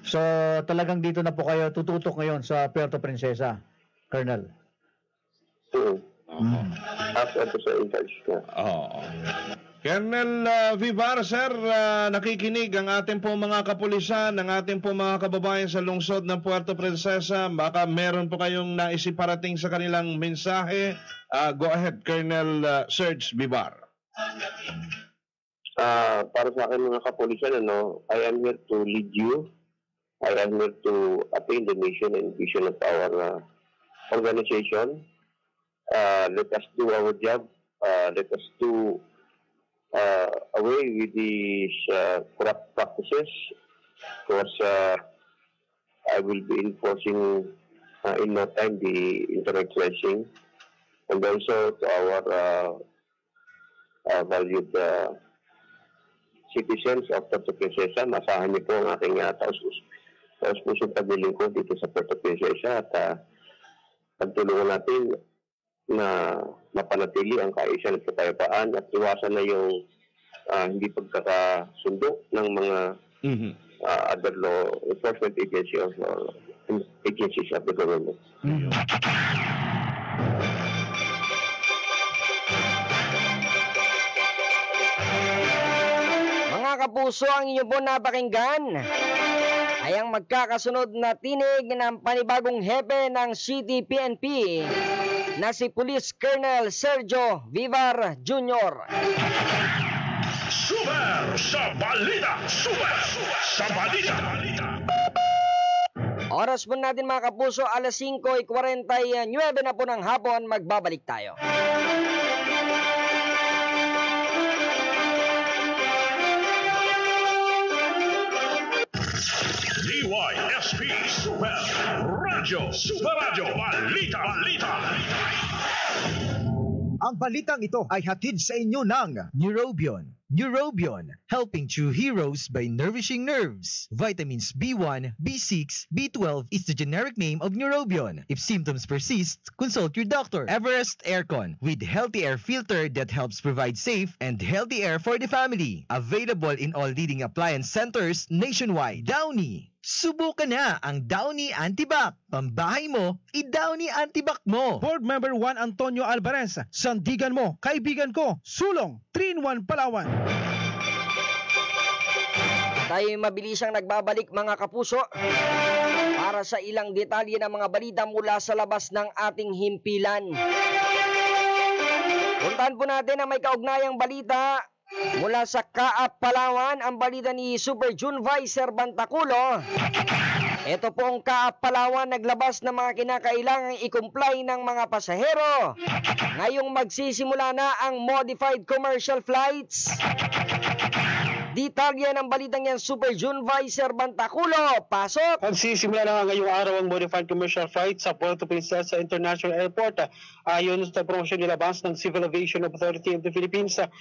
So, talagang dito na po kayo tututok ngayon sa Puerto Princesa, Colonel? After ito sa in-charge ko. Colonel Vivar, sir, nakikinig ang ating po mga kapulisan, ang ating po mga kababayan sa lungsod ng Puerto Princesa. Baka meron po kayong naisiparating sa kanilang mensahe. Go ahead, Colonel Serge Vivar. Para sa akin mga kapulisan, I am here to lead you. I am here to attain the mission and vision of our organization. Let us do our job. Let us do away with these corrupt practices, because I will be enforcing in no time the internet tracing, and also to our valued citizens of Puerto Princesa. Masahan niyo po ang aking taus-pusong paglilingkod dito sa Puerto Princesa, at pagtulungan natin na mapanatili ang kaayusan at kapayapaan at iwasan na yung hindi pagkakasundo ng mga other law enforcement agencies or agencies of the government. Mga kapuso, ang inyo po napakinggan ay ang magkakasunod na tinig ng panibagong hepe ng City PNP na si Police Colonel Sergio Vivar Jr. Super sa balita! Super sa balita! Oras po natin mga kapuso, alas 5:49 na po ng hapon, magbabalik tayo. DYSP Super Radio Balita. Ang balitang ito ay hatid sa inyo ng Neurobion. Neurobion, helping true heroes by nourishing nerves. Vitamins B1, B6, B12 is the generic name of Neurobion. If symptoms persist, consult your doctor. Everest Aircon, with healthy air filter that helps provide safe and healthy air for the family. Available in all leading appliance centers nationwide. Downy. Subukan na ang Downy Antibac. Pambahay mo, i-Downy Antibac mo. Board Member Juan Antonio Alvarez, sandigan mo, kaibigan ko, sulong, 3-in-1 Palawan. Tayo mabilisang nagbabalik mga kapuso para sa ilang detalye ng mga balita mula sa labas ng ating himpilan. Puntahan po natin ang may kaugnayang balita mula sa Kaap, Palawan, ang balita ni Super June Vicer Bantaculo. Ito po ang Kaap, Palawan, naglabas ng mga kinakailangang i-comply ng mga pasahero. Ngayong magsisimula na ang modified commercial flights. Detalye ng balitang yan, Super June Vicer Bantaculo. Pasok! Magsisimula na ngayong araw ang modified commercial flight sa Puerto Princesa International Airport. Ayon sa promosyon nilabas ng Civil Aviation Authority of the Philippines sa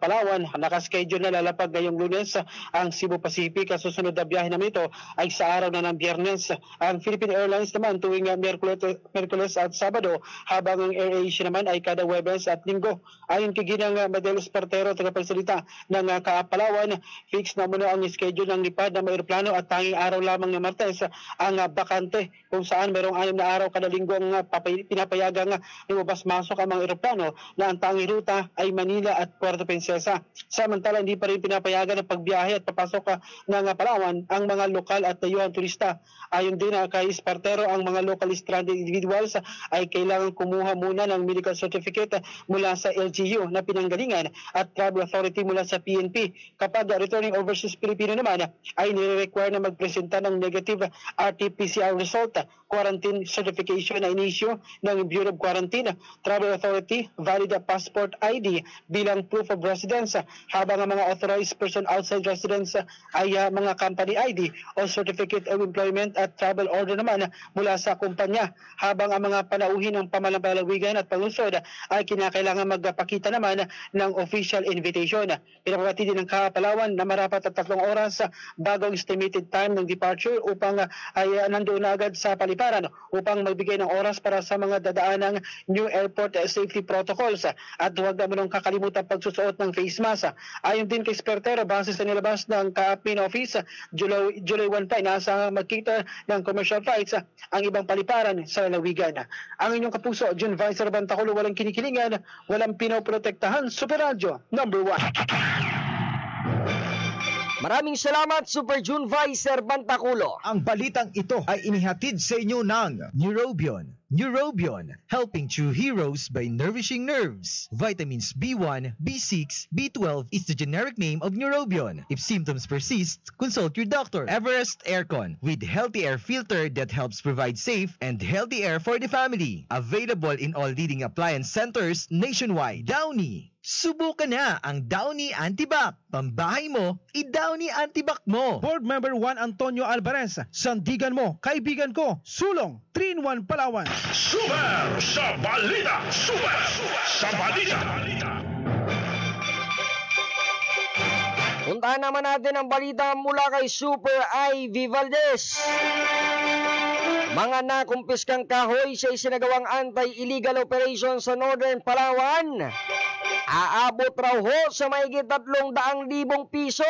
Palawan, nakaschedule na lalapag ngayong Lunes ang Cebu Pacific. Ang susunod na biyahe naman ito ay sa araw na ng Biyernes. Ang Philippine Airlines naman tuwing Miyerkules at Sabado, habang ang AirAsia naman ay kada Huwebes at Linggo. Ayon kay Ginang Madelos Partero, tagapagsalita ng Kaap, Palawan, fix na muna ang schedule ng lipad ng aeroplano at tanging araw lamang ng Martes ang bakante, kung saan mayroong 6 na araw kada linggo ang pinapayagang lumabas-masok ang mga aeroplano na ang tanging ruta ay Manila at Puerto Princesa. Samantala, hindi pa rin pinapayagan ng pagbiyahe at papasok ng Palawan ang mga lokal at dayuhang turista. Ayon din kay Espartero, ang mga local stranded individuals ay kailangan kumuha muna ng medical certificate mula sa LGU na pinanggalingan at travel authority mula sa PNP. Kapag returning overseas Pilipino naman ay nire-require na magpresenta ng negative RT-PCR result, quarantine certification na inisyu ng Bureau of Quarantine, Travel Authority, valid passport ID bilang proof of residence, habang ang mga authorized person outside residence ay mga company ID o certificate of employment at travel order naman mula sa kumpanya, habang ang mga panauhin ng pamalampalawigan at pangusod ay kinakailangan magpakita naman ng official invitation. Pinapakati din ng Palawan Palawan na marapat at 3 oras bago ang estimated time ng departure upang ay nandoon na agad sa paliparan upang magbigay ng oras para sa mga dadaanang new airport safety protocols at huwag naman kakalimutan pagsusuot ng face mask. Ayon din kay Spertero, base sa nilabas ng Kaapin Office, July 1 pa inaasahan magkita ng commercial flights ang ibang paliparan sa lalawigan. Ang inyong kapuso, June Vicer Bantaculo, walang kinikilingan, walang pinoprotektahan, Super Radio number 1. Maraming salamat, Super June Vicer Bantaculo. Ang balitang ito ay inihatid sa inyo ng Neurobion. Neurobion, helping true heroes by nourishing nerves. Vitamins B1, B6, B12 is the generic name of Neurobion. If symptoms persist, consult your doctor. Everest Aircon, with healthy air filter that helps provide safe and healthy air for the family. Available in all leading appliance centers nationwide. Downy, subukan na ang Downy Antibac. Pambahay mo, i-Downy Antibac mo. Board Member Juan Antonio Alvarez, sandigan mo, kaibigan ko, sulong, 3-in-1 Palawan. Super sa balita! Super sa balita! Puntahan naman natin ang balita mula kay Super Ivy Valdez. Mga nakumpiskang kahoy sa isinagawang anti-illegal operation sa Northern Palawan, aabot raw ho sa mahigit 300,000 piso.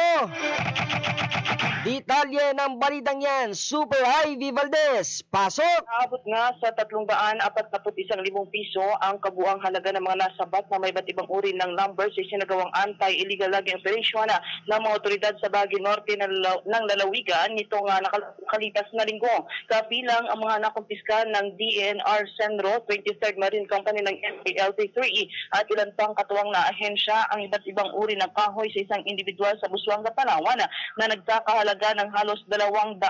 Detalye ng balitang yan, Super Ivy Valdez. Pasok! Aabot nga sa 341,000 piso ang kabuang halaga ng mga nasabat na may iba't ibang uri ng lumber sa isinagawang anti-illegal logging operation ng mga otoridad sa Baguio Norte ng lalawigan nitong nakalipas na linggo. Kabilang ang mga nakumpiska ng DNR Senro, 23rd Marine Company ng MPLT3 at ilan pang katuwang na ahensya ang iba't ibang uri ng kahoy sa isang individual sa Busuanga, Palawan na nagkakahalaga ng halos 200,000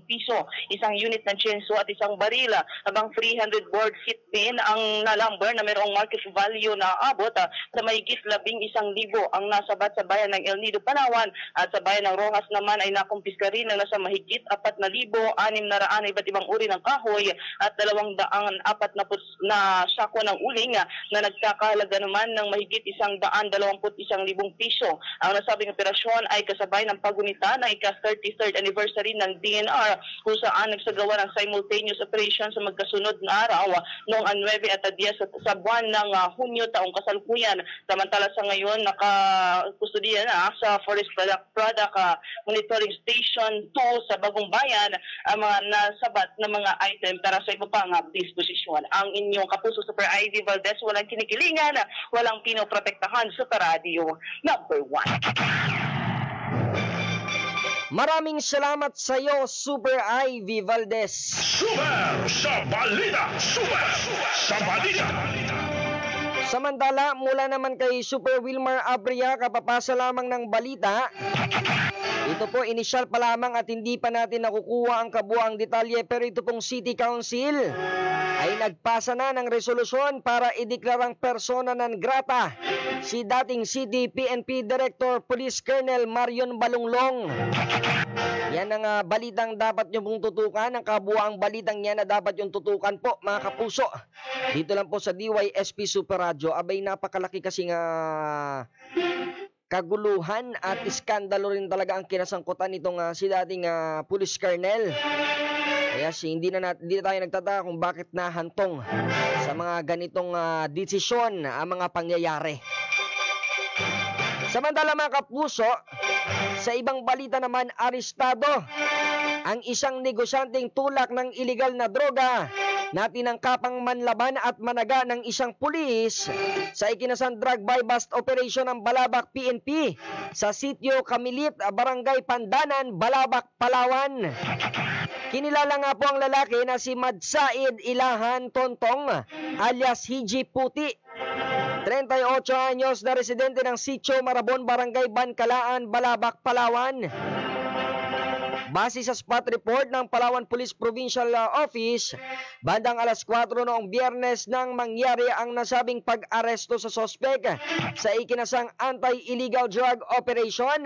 piso, isang unit ng chainsaw at isang baril, habang 300 board feet din ang lumber na mayroong market value na abot sa mahigit 11,000 ang nasabat sa bayan ng El Nido, Palawan, at sa bayan ng Rojas naman ay nakumpiska rin ng nasa mahigit 4,600 na iba't ibang uri ng kahoy at 240 na sako ng uling na nagkakahalaga naman ng mahigit 121,000 piso. Ang nasabing operasyon ay kasabay ng pagunita ng 33rd anniversary ng DNR kung saan nagsagawa ng simultaneous operation sa magkasunod na araw noong 9 at 10 sa buwan ng Hunyo taong kasalukuyan. Samantala sa ngayon, nakakustudiya na sa Forest Product Monitoring Station 2 sa Bagong Bayan ang mga nasabat na mga item para sa iba pang disposisyon. Ang inyong kapuso, Super Ivy Valdez, walang kinikilingan, walang pinoprotektahan, Super Radio number 1. Maraming salamat sa iyo, Super Ivy Valdez. Super sa balita! Super sa balita! Samantala, mula naman kay Super Wilmar Abria, kapapasa lamang ng balita. Ito po, inisyal pa lamang at hindi pa natin nakukuha ang kabuang detalye, pero ito pong City Council ay nagpasa na ng resolusyon para ideklarang persona non grata si dating City PNP Director Police Colonel Marion Balunglong. Yan ang balitang dapat nyo pong tutukan, ang kabuang balitang yan na dapat yung tutukan po, mga kapuso. Dito lang po sa DYSP Super Radio. Abay, napakalaki kasing kaguluhan at iskandalo rin talaga ang kinasangkutan nitong si dating Police Colonel. Kaya hindi na tayo nagtataka kung bakit nahantong sa mga ganitong desisyon ang mga pangyayari. Samantala, mga kapuso, sa ibang balita naman, arestado ang isang negosyanteng tulak ng iligal na droga na tinangkapang manlaban at managa ng isang pulis sa ikinasang drug buy-bust operation ng Balabac PNP sa sitio Kamilit, Barangay Pandanan, Balabac, Palawan. Kinilala nga po ang lalaki na si Madsaid Ilahan Tontong alias Hiji Puti, 38 anyos na residente ng Sitio Marabon, Barangay Bancalaan, Balabac, Palawan. Base sa spot report ng Palawan Police Provincial Office, bandang alas 4 noong Biyernes nang mangyari ang nasabing pag-aresto sa sospek sa ikinasang anti-illegal drug operation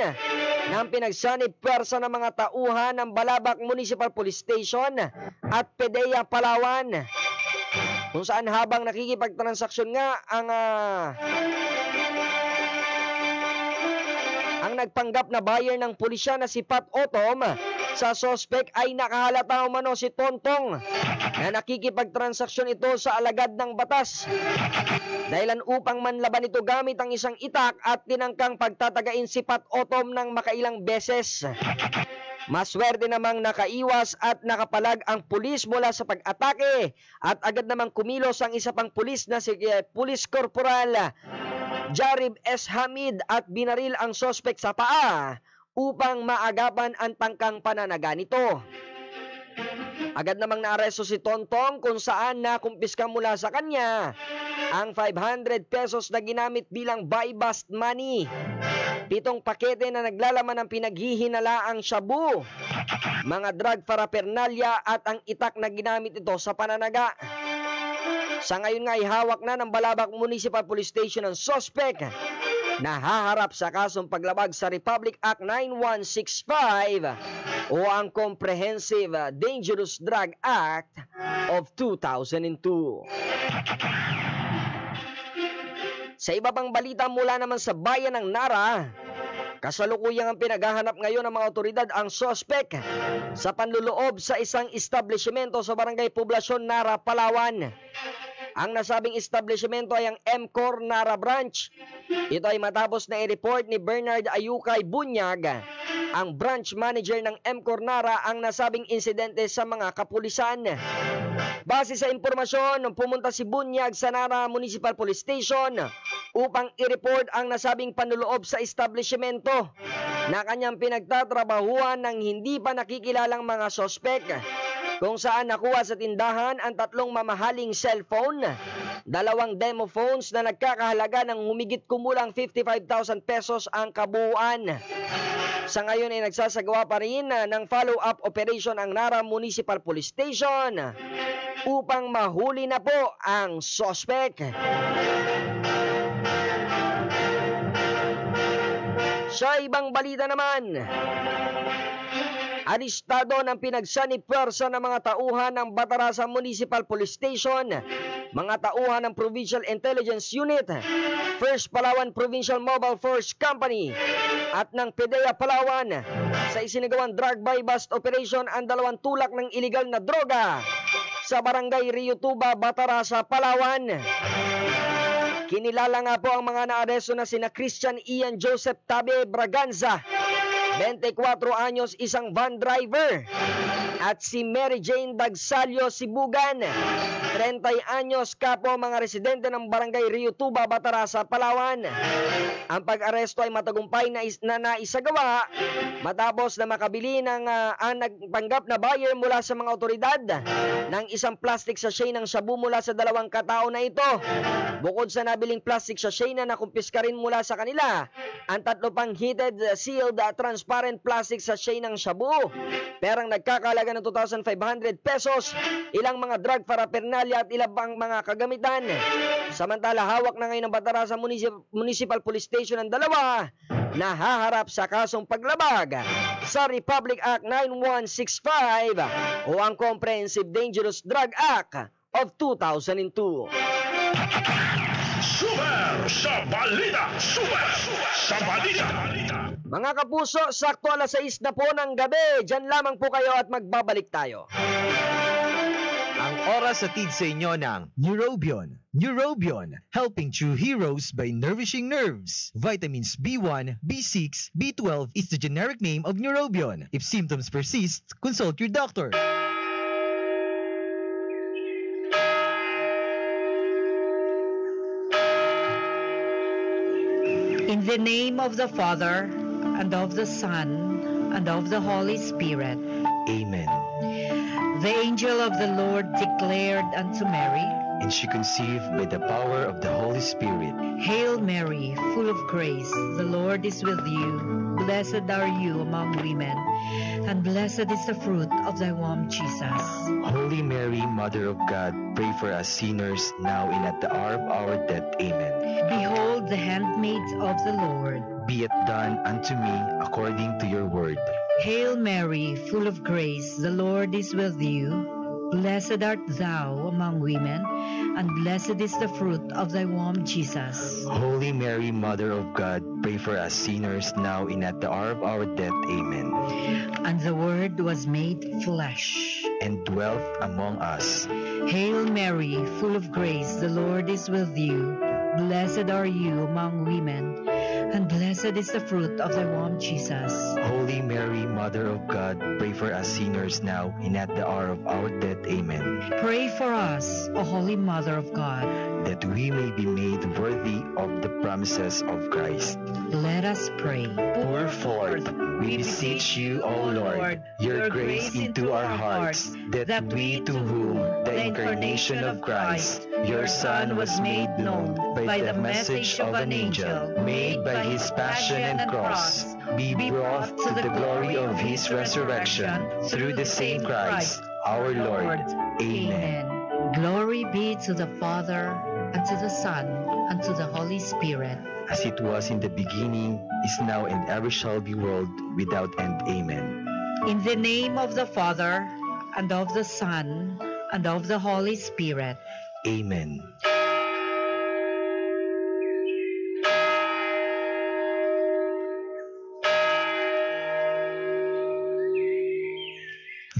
ng pinagsanib pwersa ng mga tauhan ng Balabac Municipal Police Station at PDEA Palawan, kung saan habang nakikipagtransaksyon nga ang Ang nagpanggap na buyer ng pulisya na si Pat Otom sa sospek ay nakahalata umano si Tontong na nakikipagtransaksyon ito sa alagad ng batas. Dahilan upang manlaban ito gamit ang isang itak at tinangkang pagtatagain si Pat Otom ng makailang beses. Maswerte namang nakaiwas at nakapalag ang pulis mula sa pag-atake at agad namang kumilos ang isa pang pulis na si Police Corporal Jarib S. Hamid at binaril ang sospek sa paa upang maagapan ang tangkang pananaga nito. Agad namang naaresto si Tontong kung saan nakumpiska mula sa kanya ang 500 pesos na ginamit bilang buy-bust money. 7 pakete na naglalaman ng pinaghihinalaang shabu, mga drug paraphernalia at ang itak na ginamit ito sa pananaga. Sa ngayon nga ay hawak na ng Balabac Municipal Police Station ang sospek na haharap sa kasong paglabag sa Republic Act 9165 o ang Comprehensive Dangerous Drug Act of 2002. Sa iba pang balita mula naman sa bayan ng Nara, kasalukuyang ang pinaghahanap ngayon ng mga otoridad ang sospek sa panluloob sa isang establishmento sa Barangay Poblasyon, Nara, Palawan. Ang nasabing establishmento ay ang MCOR Nara Branch. Ito ay matapos na i-report ni Bernard Ayukay Bunyag, ang branch manager ng MCOR Nara, ang nasabing insidente sa mga kapulisan. Base sa impormasyon, pumunta si Bunyag sa Nara Municipal Police Station upang i-report ang nasabing panluloob sa establishmento na kanyang pinagtatrabahuan ng hindi pa nakikilalang mga sospek, kung saan nakuha sa tindahan ang 3 mamahaling cellphone, 2 demo phones na nagkakahalaga ng humigit kumulang 55,000 pesos ang kabuuan. Sa ngayon ay nagsasagawa pa rin ng follow-up operation ang Nara Municipal Police Station upang mahuli na po ang sospek. Sa ibang balita naman, arestado ng pinagsanib pwersa ng mga tauhan ng Batarasan Municipal Police Station, mga tauhan ng Provincial Intelligence Unit, First Palawan Provincial Mobile Force Company at ng PDEA Palawan sa isinagawang drug buy-bust operation ang 2 tulak ng iligal na droga sa Barangay Rio Tuba, Batarasa, Palawan. Kinilala nga po ang mga naaresto na sina Christian Ian Joseph Tabe Braganza, 24 anyos, isang van driver, at si Mary Jane Dagsalio Sibugan, 30 anyos, kapo mga residente ng Barangay Rio Tuba, Batarasa, Palawan. Ang pag-aresto ay matagumpay na naisagawa matapos na makabili ng ang nagpanggap na buyer mula sa mga otoridad ng isang plastic sachet ng shabu mula sa 2 katao na ito. Bukod sa nabiling plastic sachet na nakumpiska rin mula sa kanila, ang 3 pang heated, sealed, transparent plastic sachet ng shabu, perang nagkakalaga ng 2,500 pesos, ilang mga drug paraphernalia at ilang pang mga kagamitan. Samantala, hawak na ngayon ng Batarasan Municipal Police Station ang 2 na haharap sa kasong paglabag sa Republic Act 9165 o ang Comprehensive Dangerous Drug Act of 2002. Super sa balita! Super sa balita! Mga kapuso, sakto alas 6 na po ng gabi. Diyan lamang po kayo at magbabalik tayo. Ang oras atid sa inyo ng Neurobion. Neurobion, helping true heroes by nourishing nerves. Vitamins B1, B6, B12 is the generic name of Neurobion. If symptoms persist, consult your doctor. In the name of the Father, and of the Son, and of the Holy Spirit. Amen. The angel of the Lord declared unto Mary, And she conceived by the power of the Holy Spirit. Hail Mary, full of grace, the Lord is with you. Blessed are you among women, and blessed is the fruit of thy womb, Jesus. Holy Mary, Mother of God, pray for us sinners, now and at the hour of our death. Amen. Behold the handmaids of the Lord. Be it done unto me according to your word. Hail Mary, full of grace, the Lord is with you. Blessed art thou among women, and blessed is the fruit of thy womb, Jesus. Holy Mary, Mother of God, pray for us sinners now and at the hour of our death. Amen. And the Word was made flesh and dwelt among us. Hail Mary, full of grace, the Lord is with you. Blessed are you among women, and blessed is the fruit of thy womb, Jesus. Holy Mary, Mother of God, pray for us sinners now and at the hour of our death. Amen. Pray for us, O Holy Mother of God, that we may be made worthy of the promises of Christ. Let us pray. Pour forth, we beseech you, O Lord, your grace into our hearts, that we to whom the incarnation of Christ, your Son, was made known by the message of an angel, made by his passion and cross, be brought to the glory of his resurrection through the same Christ, our Lord. Amen. Glory be to the Father, and to the Son, and to the Holy Spirit. As it was in the beginning, is now, and ever shall be, world without end. Amen. In the name of the Father, and of the Son, and of the Holy Spirit. Amen.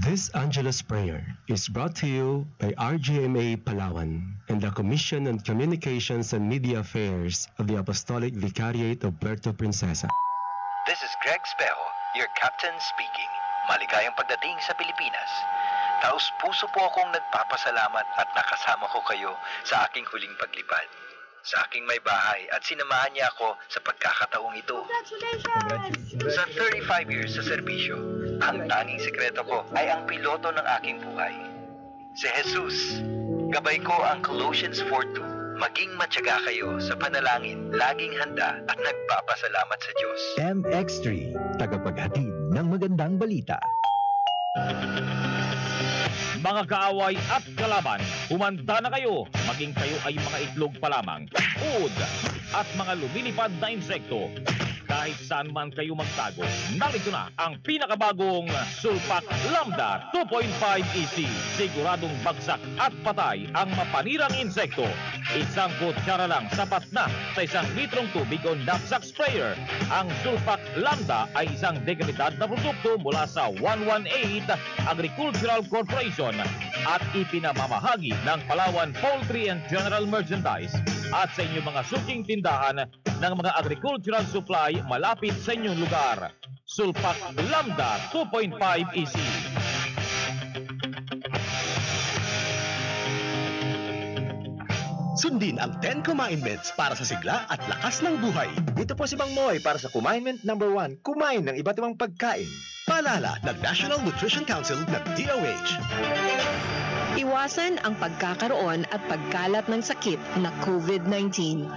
This Angelus Prayer is brought to you by RGMA Palawan and the Commission on Communications and Media Affairs of the Apostolic Vicariate of Puerto Princesa. This is Greg Spejo, your captain speaking. Maligayang pagdating sa Pilipinas. Taos-puso po akong nagpapasalamat at nakasama ko kayo sa aking huling paglipad. Sa aking may bahay at sinamahan niya ako sa pagkakataong ito. Congratulations! Sa 35 years sa serbisyo, ang tanging sekreto ko ay ang piloto ng aking buhay. Si Jesus. Gabay ko ang Colossians 4:2. Maging matyaga kayo sa panalangin, laging handa at nagpapasalamat sa Diyos. MX3, tagapaghatid ng magandang balita. Mga kaaway at kalaban, humanda na kayo, maging kayo ay mga itlog pa lamang, uod at mga lumilipad na insekto. Kahit saan man kayo magtago, narito na ang pinakabagong Sulpak Lambda 2.5 EC. Siguradong bagsak at patay ang mapanirang insekto. Isang kutsara lang sapat na sa 1 litrong tubig o knapsack sprayer. Ang Sulpak Lambda ay isang dekalidad na produkto mula sa 118 Agricultural Corporation at ipinamamahagi ng Palawan Poultry and General Merchandise at sa inyong mga suking tindahan ng mga agricultural supply malapit sa inyong lugar. Sulpak Lambda 2.5 EC. Sundin ang 10 Kumainments para sa sigla at lakas ng buhay. Dito po si Mang Moy para sa Kumainment number 1, kumain ng iba't ibang pagkain. Paalala ng National Nutrition Council ng DOH. Iwasan ang pagkakaroon at pagkalat ng sakit na COVID-19.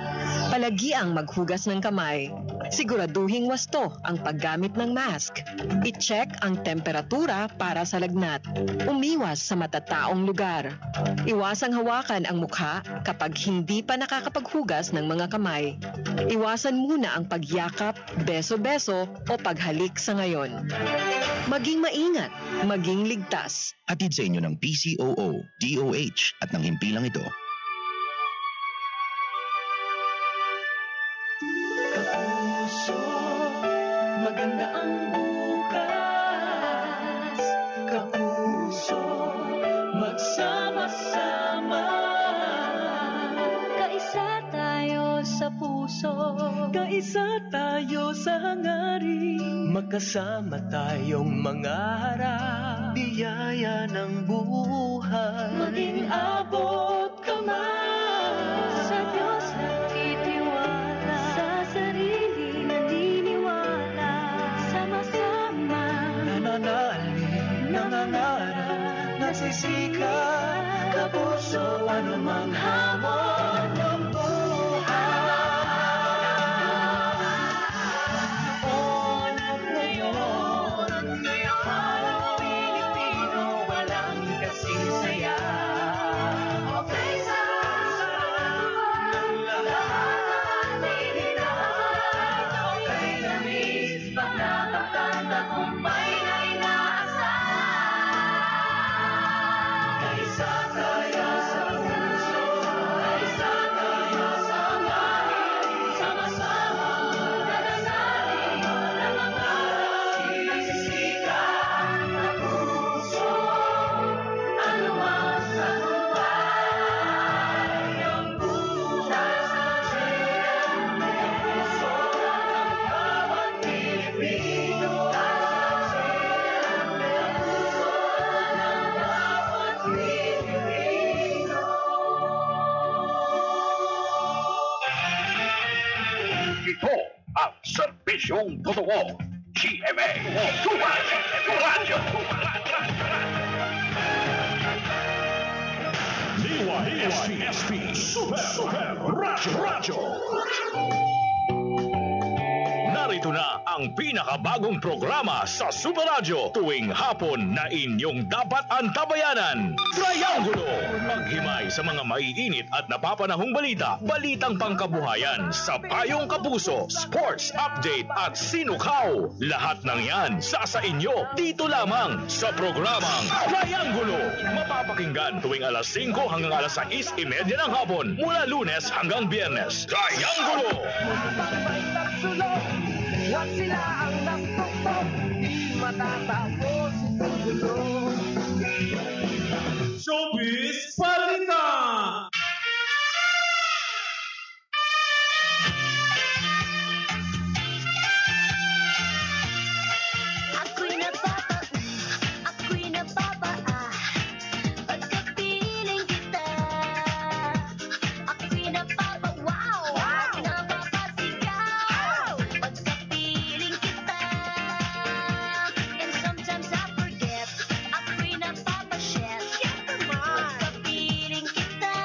Palagiang maghugas ng kamay. Siguraduhing wasto ang paggamit ng mask. I-check ang temperatura para sa lagnat. Umiwas sa matataong lugar. Iwasang hawakan ang mukha kapag hindi pa nakakapaghugas ng mga kamay. Iwasan muna ang pagyakap, beso-beso o paghalik sa ngayon. Maging maingat, maging ligtas. Hatid sa inyo ng PCOO, DOH at ng himpilang ito. Kapuso, maganda ang bukas. Kapuso, magsama-sama. Kaisa tayo sa puso. Kaisa tayo sa hangarin. Magkasama tayong mangarap. Biyaya ng buhay. Maging abot kamay. Sa Diyos nagtitiwala. Sa sarili naniniwala. Sama-sama Nananalig, nangangarap, nasisikat. Kapuso, anumang hamon ng buhay. serbisyong totoo. GMA Super Radio. DYSP Super Radio. Narito na ang pinakabagong programa sa Super Radio tuwing hapon na inyong dapat antabayanan. Triangulo, maghimay sa mga maiinit at napapanahong balita, balitang pangkabuhayan, sa payong kapuso, sports update at sinukaw. Lahat ng yan sa inyo dito lamang sa programang Triangulo. Mapapakinggan tuwing alas 5 hanggang alas 6:30 ng hapon mula Lunes hanggang Biyernes. Triangulo! Huwag sila ang nagpokpok, di matatapos itong gulo. Showbiz Balita! Ako'y nababa, pagkapiling kita. Ako'y nababa, wow, napapasigaw. Pagkapiling kita. And sometimes I forget, ako'y napapashed. Pagkapiling kita.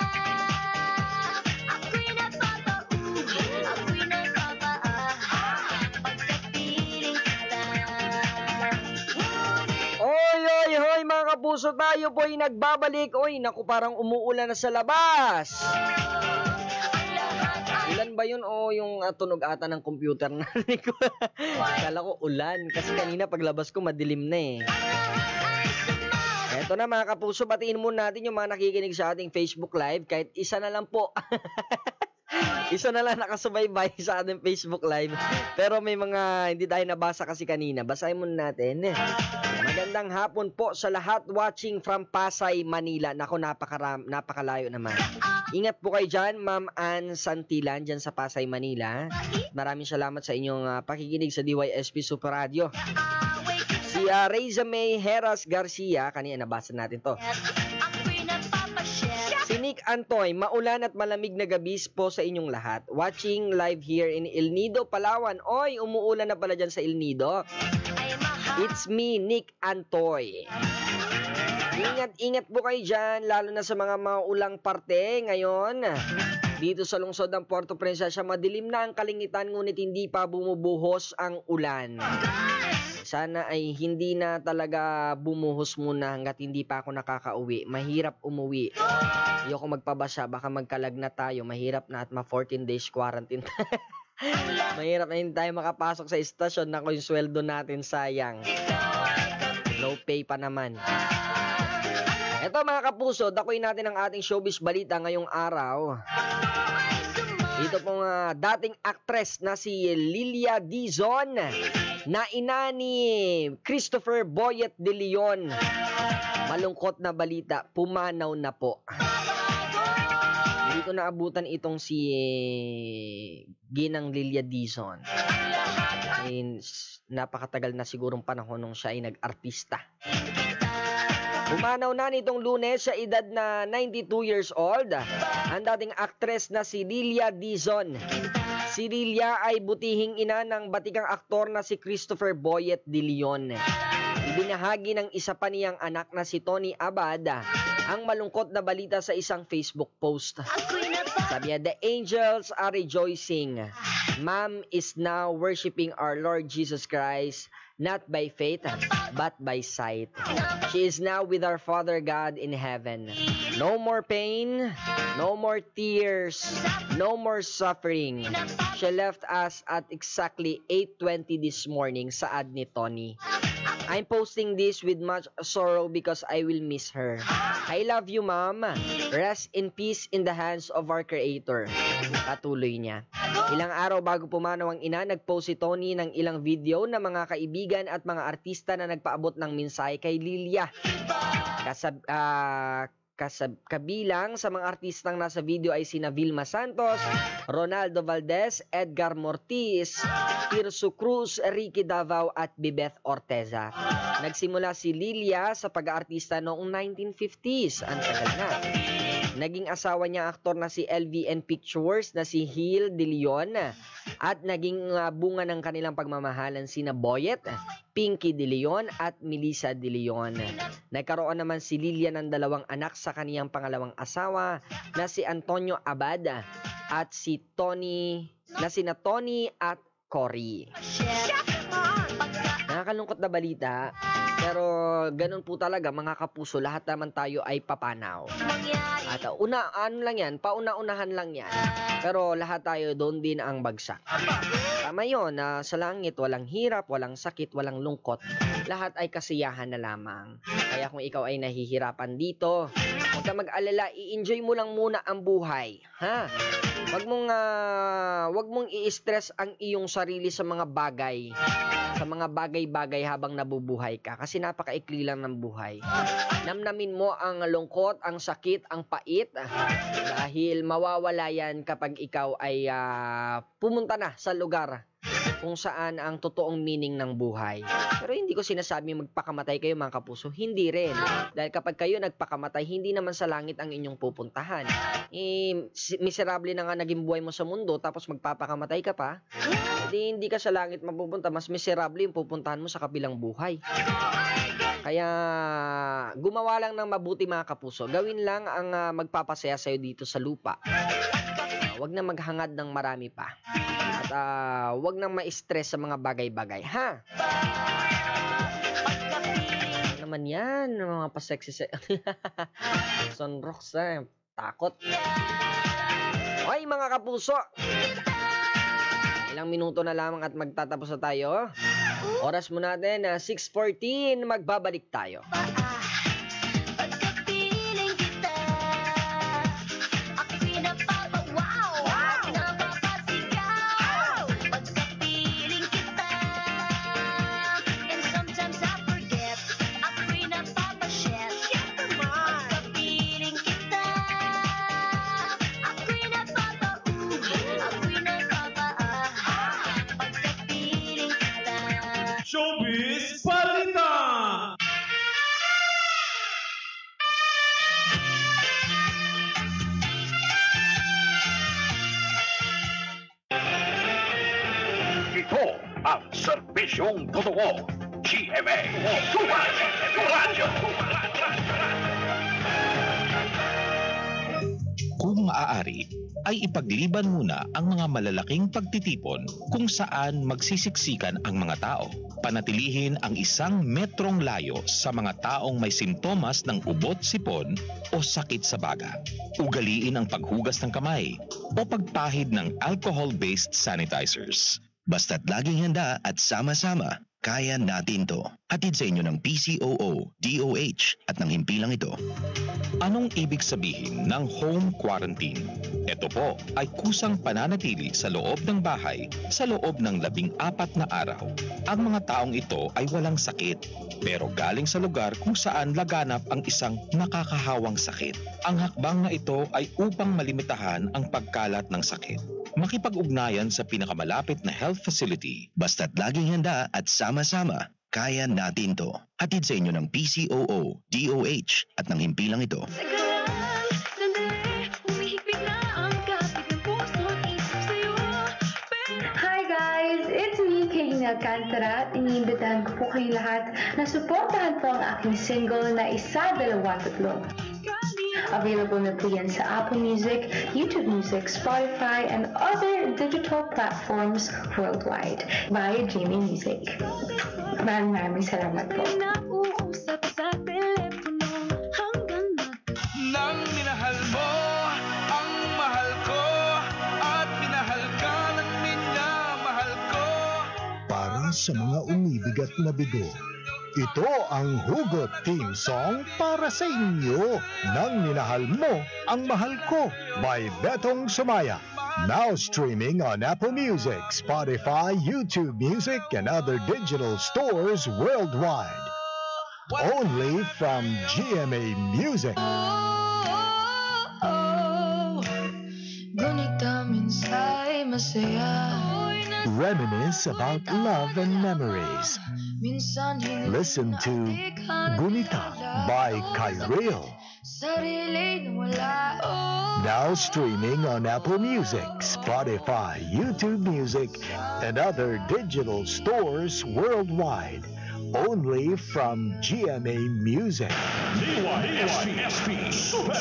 Ako'y nababa, ako'y nababa, pagkapiling kita. Oy, hoy mga kapuso, tayo po'y nagbabalik. Oy, naku, parang umuulan na sa labas. Ulan ba yun o yung tunog ata ng computer na ko? Kala ko ulan kasi kanina paglabas ko madilim na eh. Eto na mga kapuso, batiin muna natin yung mga nakikinig sa ating Facebook Live. Kahit isa na lang po. Isa na lang nakasubaybay sa ating Facebook Live. Pero may mga hindi tayo nabasa kasi kanina. Basahin muna natin. Magandang hapon po sa lahat watching from Pasay, Manila. Nako, napakalayo naman. Ingat po kayo dyan, Ma'am Ann Santilan, dyan sa Pasay, Manila. Maraming salamat sa inyong pakikinig sa DYSP Super Radio. Si Reza May Heras Garcia, kanina nabasa natin to. Si Nick Antoy, maulan at malamig na gabi po sa inyong lahat. Watching live here in El Nido, Palawan. Oy, umuulan na pala dyan sa El Nido. It's me, Nick Antoy. Ingat po kayo dyan, lalo na sa mga maulang parte ngayon. Dito sa lungsod ng Puerto Princesa, madilim na ang kalingitan ngunit hindi pa bumubuhos ang ulan. Sana ay hindi na talaga bumuhos muna hanggat hindi pa ako nakakauwi. Mahirap umuwi. Ayoko magpabasa, baka magkalag na tayo. Mahirap na at 14 days quarantine. Mahirap na hindi tayo makapasok sa istasyon. Naku, yung sweldo natin sayang. No pay pa naman. Eto mga kapuso, dakuin natin ang ating showbiz balita ngayong araw. Ito pong dating actress na si Lilia Dizon, na ina ni Christopher Boyet de Leon. Malungkot na balita, pumanaw na po. Dito naabutan itong si Ginang Lilia Dizon. Napakatagal na sigurong panahon nung siya ay nag-artista. Pumanaw na nitong Lunes sa edad na 92 years old ang dating actress na si Lilia Dizon. Si Lilia ay butihing ina ng batikang aktor na si Christopher Boyet de Leon. Ibinahagi ng isa pa niyang anak na si Tony Abad ang malungkot na balita sa isang Facebook post. Sabi niya, "The angels are rejoicing. Mom is now worshiping our Lord Jesus Christ, not by faith, but by sight. She is now with our Father God in heaven. No more pain, no more tears, no more suffering. She left us at exactly 8:20 this morning," saad ni Tony. "I'm posting this with much sorrow because I will miss her. I love you, Mom. Rest in peace in the hands of our Creator." Patuloy niya. Ilang araw bago pumanaw ang ina, nagpost si Tony ng ilang video ng mga kaibigan at mga artista na nagpaabot ng mensahe kay Lilia. Kabilang sa mga artistang nasa video ay sina Vilma Santos, Ronaldo Valdez, Edgar Mortiz, Tirso Cruz, Ricky Davao at Bibeth Orteza. Nagsimula si Lilia sa pag-aartista noong 1950s. Ang tagal na. Naging asawa niya aktor na si LVN Pictures na si Hill De Leon at naging bunga ng kanilang pagmamahalan sina Boyet, Pinky De Leon at Melissa De Leon. Nagkaroon naman si Lilian ng 2 anak sa kaniyang pangalawang asawa na si Antonio Abad at si Tony na sina Tony at Cory. Nakakalungkot na balita, pero ganun po talaga mga kapuso, lahat naman tayo ay papanaw. At pauna-unahan lang yan. Pero lahat tayo doon din ang bagsak. Tama yun, sa langit walang hirap, walang sakit, walang lungkot. Lahat ay kasiyahan na lamang. Kaya kung ikaw ay nahihirapan dito, huwag ka mag-alala, i-enjoy mo lang muna ang buhay. Ha? Wag mong i-stress ang iyong sarili sa mga bagay. Sa mga bagay-bagay habang nabubuhay ka. Kasi napakaikli lang ng buhay. Namnamin mo ang lungkot, ang sakit, ang pait. Dahil mawawala yan kapag ikaw ay pumunta na sa lugar kung saan ang totoong meaning ng buhay. Pero hindi ko sinasabi magpakamatay kayo mga kapuso. Hindi rin. Dahil kapag kayo nagpakamatay, hindi naman sa langit ang inyong pupuntahan. Miserable na nga naging buhay mo sa mundo tapos magpapakamatay ka pa. Hindi ka sa langit mapupunta. Mas miserable yung pupuntahan mo sa kabilang buhay. Kaya gumawa lang ng mabuti mga kapuso. Gawin lang ang magpapasaya sa'yo dito sa lupa. Huwag na maghangad ng marami pa. At huwag na ma-stress sa mga bagay-bagay, ha? Ano naman yan, mga pa-sexy Sunrocks, takot. Okay, mga kapuso. Ilang minuto na lamang at magtatapos na tayo. Oras mo natin, 6:14, magbabalik tayo. Showbiz Balita! Ito ang serbisyong totoo. GMA Radyo. Kung maaari, ay ipagliban muna ang mga malalaking pagtitipon kung saan magsisiksikan ang mga tao. Panatilihin ang 1 metrong layo sa mga taong may sintomas ng ubot, sipon o sakit sa baga. Ugaliin ang paghugas ng kamay o pagpahid ng alcohol-based sanitizers. Basta't laging handa at sama-sama, kaya natin to. Hatid sa inyo ng PCOO, DOH at ng himpilang ito. Anong ibig sabihin ng home quarantine? Ito po ay kusang pananatili sa loob ng bahay sa loob ng 14 na araw. Ang mga taong ito ay walang sakit, pero galing sa lugar kung saan laganap ang isang nakakahawang sakit. Ang hakbang na ito ay upang malimitahan ang pagkalat ng sakit. Makipag-ugnayan sa pinakamalapit na health facility. Basta't laging handa at sama-sama, kaya natin to. Hatid sa inyo ng PCOO, DOH at ng himpilang ito. Hi guys! It's me, Kayleen Alcantara. Iniimbitahan ko po kayong lahat na suportahan po ang aking single na Isa, Dalawa, Tatlo. Available na po yan sa Apple Music, YouTube Music, Spotify, and other digital platforms worldwide via GMA Music. Maraming salamat po. Nang minahal mo ang mahal ko at minahal ka ng minamahal ko. Para sa mga umibigat na bigo, ito ang Hugot Team Song para sa inyo. Nang minahal mo ang mahal ko by Betong Sumaya. Now streaming on Apple Music, Spotify, YouTube Music, and other digital stores worldwide. Only from GMA Music. Reminisce about love and memories. Listen to Gunita by Kyril sarili na wala. Now streaming on Apple Music, Spotify, YouTube Music, and other digital stores worldwide. Only from GMA Music. DYSP Super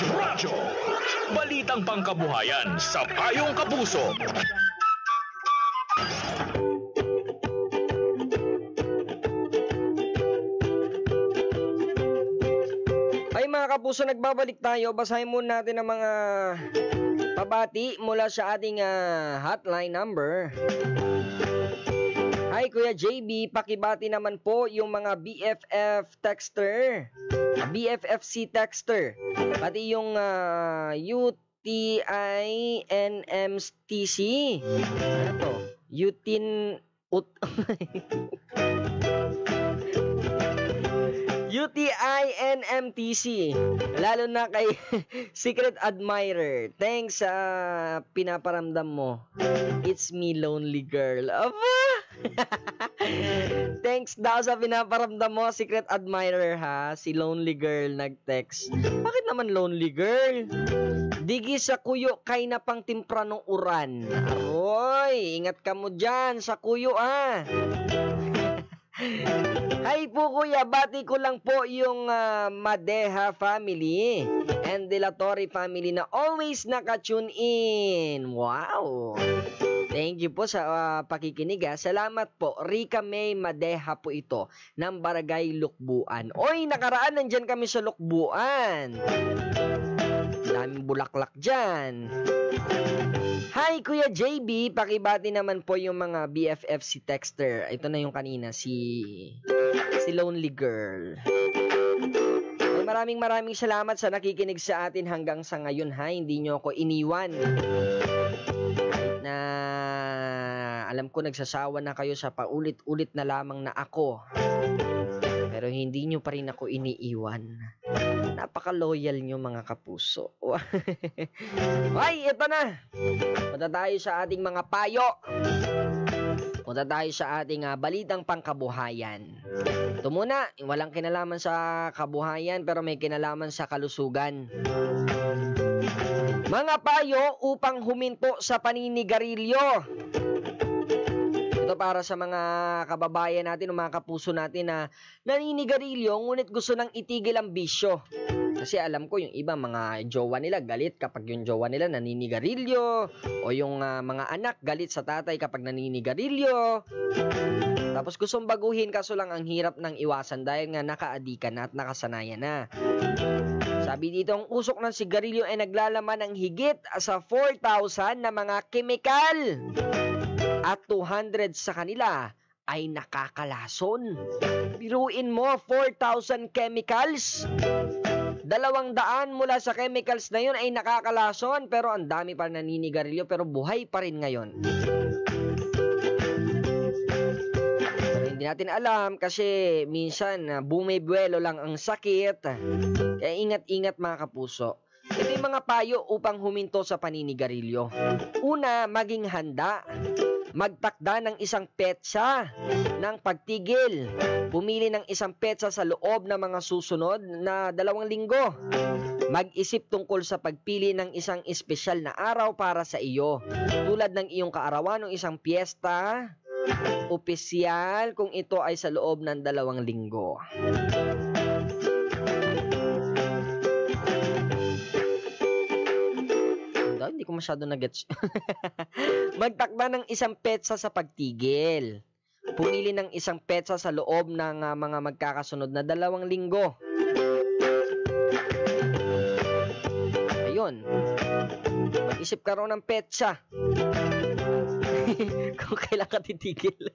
Radyo. Balitang pangkabuhayan sa Payong Kapuso. Ay mga kapuso, nagbabalik tayo. Basahin muna natin ang mga pabati mula sa ating hotline number. Hi Kuya JB, pakibati naman po yung mga BFFC texter. Pati yung UTINMTC. Ano to? UTINMTC. Lalo na kay Secret Admirer. Thanks sa pinaparamdam mo. It's me, lonely girl. Aba! Thanks daw sa pinaparamdam mo, Secret Admirer ha. Si lonely girl nag-text. Bakit naman lonely girl? Digi sa kuyo kay na pang timpranong uran. Aroy, ingat ka mo dyan sa kuyo ah. Hi po kuya, bati ko lang po yung Madeha family and De La Torre family na always naka-tune in. Wow! Thank you po sa pakikinig ha. Salamat po. Rica May Madeha po ito ng Barangay Lukbuan. Oy, nakaraan nandyan kami sa Lukbuan. Daming bulaklak dyan. Hi Kuya JB, pakibati naman po yung mga BFFC texter. Ito na yung kanina, si Lonely Girl. Ay, maraming salamat sa nakikinig sa atin hanggang sa ngayon ha. Hindi nyo ako iniwan. Kahit na alam ko nagsasawa na kayo sa paulit-ulit na lamang na ako. Pero hindi nyo pa rin ako iniiwan. Napaka-loyal nyo mga kapuso. Ay, ito na. Punta tayo sa ating mga payo. Punta tayo sa ating balitang pangkabuhayan. Ito muna, walang kinalaman sa kabuhayan pero may kinalaman sa kalusugan. Mga payo upang huminto sa paninigarilyo. Ito para sa mga kababayan natin o mga kapuso natin na naninigarilyo ngunit gusto nang itigil ang bisyo. Kasi alam ko yung iba mga jowa nila galit kapag yung jowa nila naninigarilyo o yung mga anak galit sa tatay kapag naninigarilyo. Tapos gustong baguhin kaso lang ang hirap ng iwasan dahil nga nakaadikan na at nakasanayan na. Sabi dito, ang usok ng sigarilyo ay naglalaman ng higit sa 4,000 na mga kemikal. At 200 sa kanila ay nakakalason. Biruin mo, 4,000 chemicals. 200 mula sa chemicals na yun ay nakakalason. Pero ang dami pa naninigarilyo pero buhay pa rin ngayon. Pero hindi natin alam kasi minsan bumibuelo lang ang sakit. Kaya ingat-ingat mga kapuso. Ito yung mga payo upang huminto sa paninigarilyo. Una, maging handa. Magtakda ng isang petsa ng pagtigil. Pumili ng isang petsa sa loob ng mga susunod na 2 linggo. Mag-isip tungkol sa pagpili ng isang espesyal na araw para sa iyo. Tulad ng iyong kaarawan o isang piyesta, opisyal kung ito ay sa loob ng 2 linggo. Hindi ko masyado na-gets. Magtakda ng isang petsa sa pagtigil. Pumili ng isang petsa sa loob ng mga magkakasunod na 2 linggo. Ayun. Mag-isip ka raw ng petsa. Kung kailan ka titigil.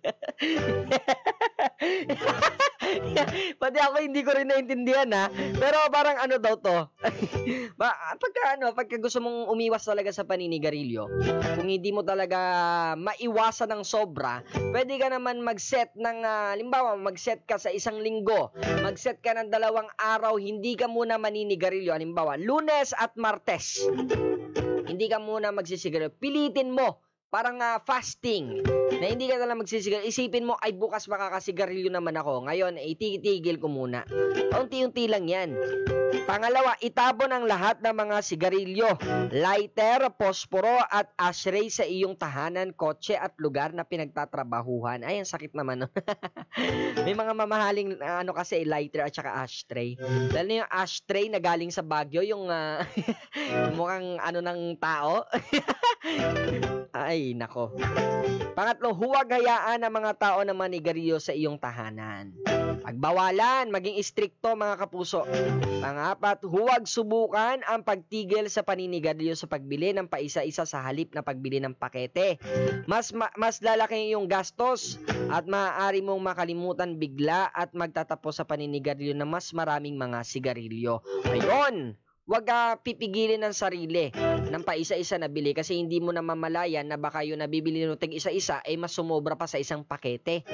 Pati ako hindi ko rin naintindihan ha. Pero parang ano daw to. Pagka gusto mong umiwas talaga sa paninigarilyo, kung hindi mo talaga maiwasan ng sobra, pwede ka naman mag-set ng halimbawa, mag-set ka sa 1 linggo. Mag-set ka ng 2 araw, hindi ka muna maninigarilyo. Halimbawa, Lunes at Martes. Hindi ka muna magsisigarilyo. Pilitin mo. Parang fasting. na hindi ka na magsisigarilyo. Isipin mo, ay bukas makakasigarilyo naman ako. Ngayon, itigil ko muna. Unti-unti lang yan. Pangalawa, itabon ang lahat ng mga sigarilyo, lighter, posporo at ashtray sa iyong tahanan, kotse at lugar na pinagtatrabahuhan. Ay, ang sakit naman. No? May mga mamahaling kasi lighter at saka ashtray. Lalo na yung ashtray na galing sa Baguio, yung mukhang ng tao. Ay, nako. Pangatlo, huwag hayaan ang mga tao na manigarilyo sa iyong tahanan. Pagbawalan, maging istrikto mga kapuso. Pangapat, huwag subukan ang pagtigil sa paninigarilyo sa pagbili ng paisa-isa sa halip na pagbili ng pakete. Mas lalaki yung gastos at maaari mong makalimutan bigla at magtatapos sa paninigarilyo ng mas maraming mga sigarilyo. Ayun! Huwag pipigilin ng sarili ng paisa-isa na bili kasi hindi mo na mamalayan na baka yung nabibili ng tig isa-isa ay mas sumobra pa sa isang pakete.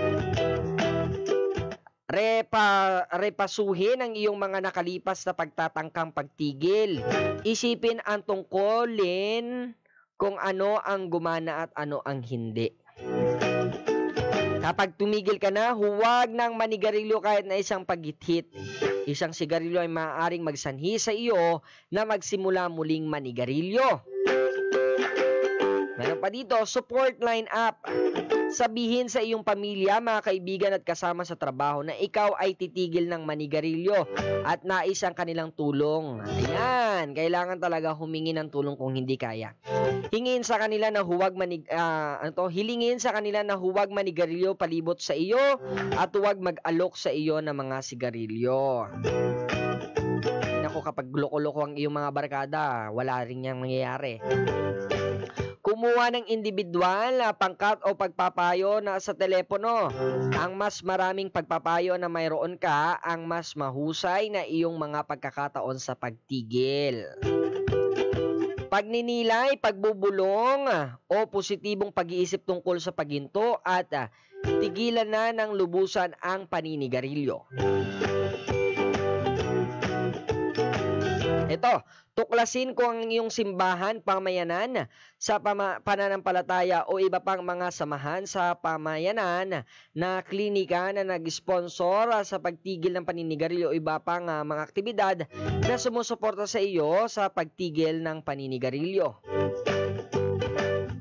Repasuhin ang iyong mga nakalipas na pagtatangkang pagtigil. Isipin ang tungkulin kung ano ang gumana at ano ang hindi. Kapag tumigil ka na, huwag nang manigarilyo kahit na isang paghithit. Isang sigarilyo ay maaaring magsanhi sa iyo na magsimula muling manigarilyo. Meron pa dito, support line up. Sabihin sa iyong pamilya, mga kaibigan at kasama sa trabaho na ikaw ay titigil ng manigarilyo at nais ang kanilang tulong. Ayan, kailangan talaga humingi ng tulong kung hindi kaya. Hilingin sa kanila na huwag manigarilyo palibot sa iyo at huwag mag-alok sa iyo ng mga sigarilyo. Naku, kapag loko-loko ang iyong mga barkada, wala rin yang mangyayari. Kumuha ng individual na pangkat o pagpapayo na sa telepono. Ang mas maraming pagpapayo na mayroon ka, ang mas mahusay na iyong mga pagkakataon sa pagtigil. Pagninilay, pagbubulong o positibong pag-iisip tungkol sa paghinto at tigilan na ng lubusan ang paninigarilyo. Ito, tuklasin kung ang iyong simbahan, pamayanan sa pananampalataya o iba pang mga samahan sa pamayanan na klinika na nag-sponsor sa pagtigil ng paninigarilyo o iba pang mga aktibidad na sumusuporta sa iyo sa pagtigil ng paninigarilyo.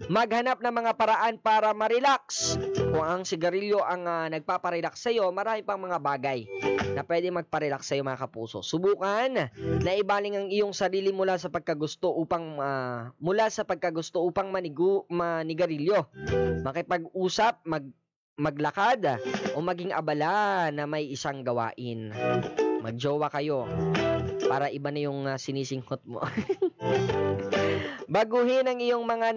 Maghanap ng mga paraan para ma-relax. Kung ang sigarilyo ang nagpaparelax sa iyo, marami pang mga bagay na pwede magparelax sa iyo mga kapuso. Subukan na ibaling ang iyong sarili mula sa pagkagusto upang manigarilyo. Makipag-usap, maglakad o maging abala na may isang gawain. Magjowa kayo para iba na yung sinisinghot mo. Baguhin ang iyong mga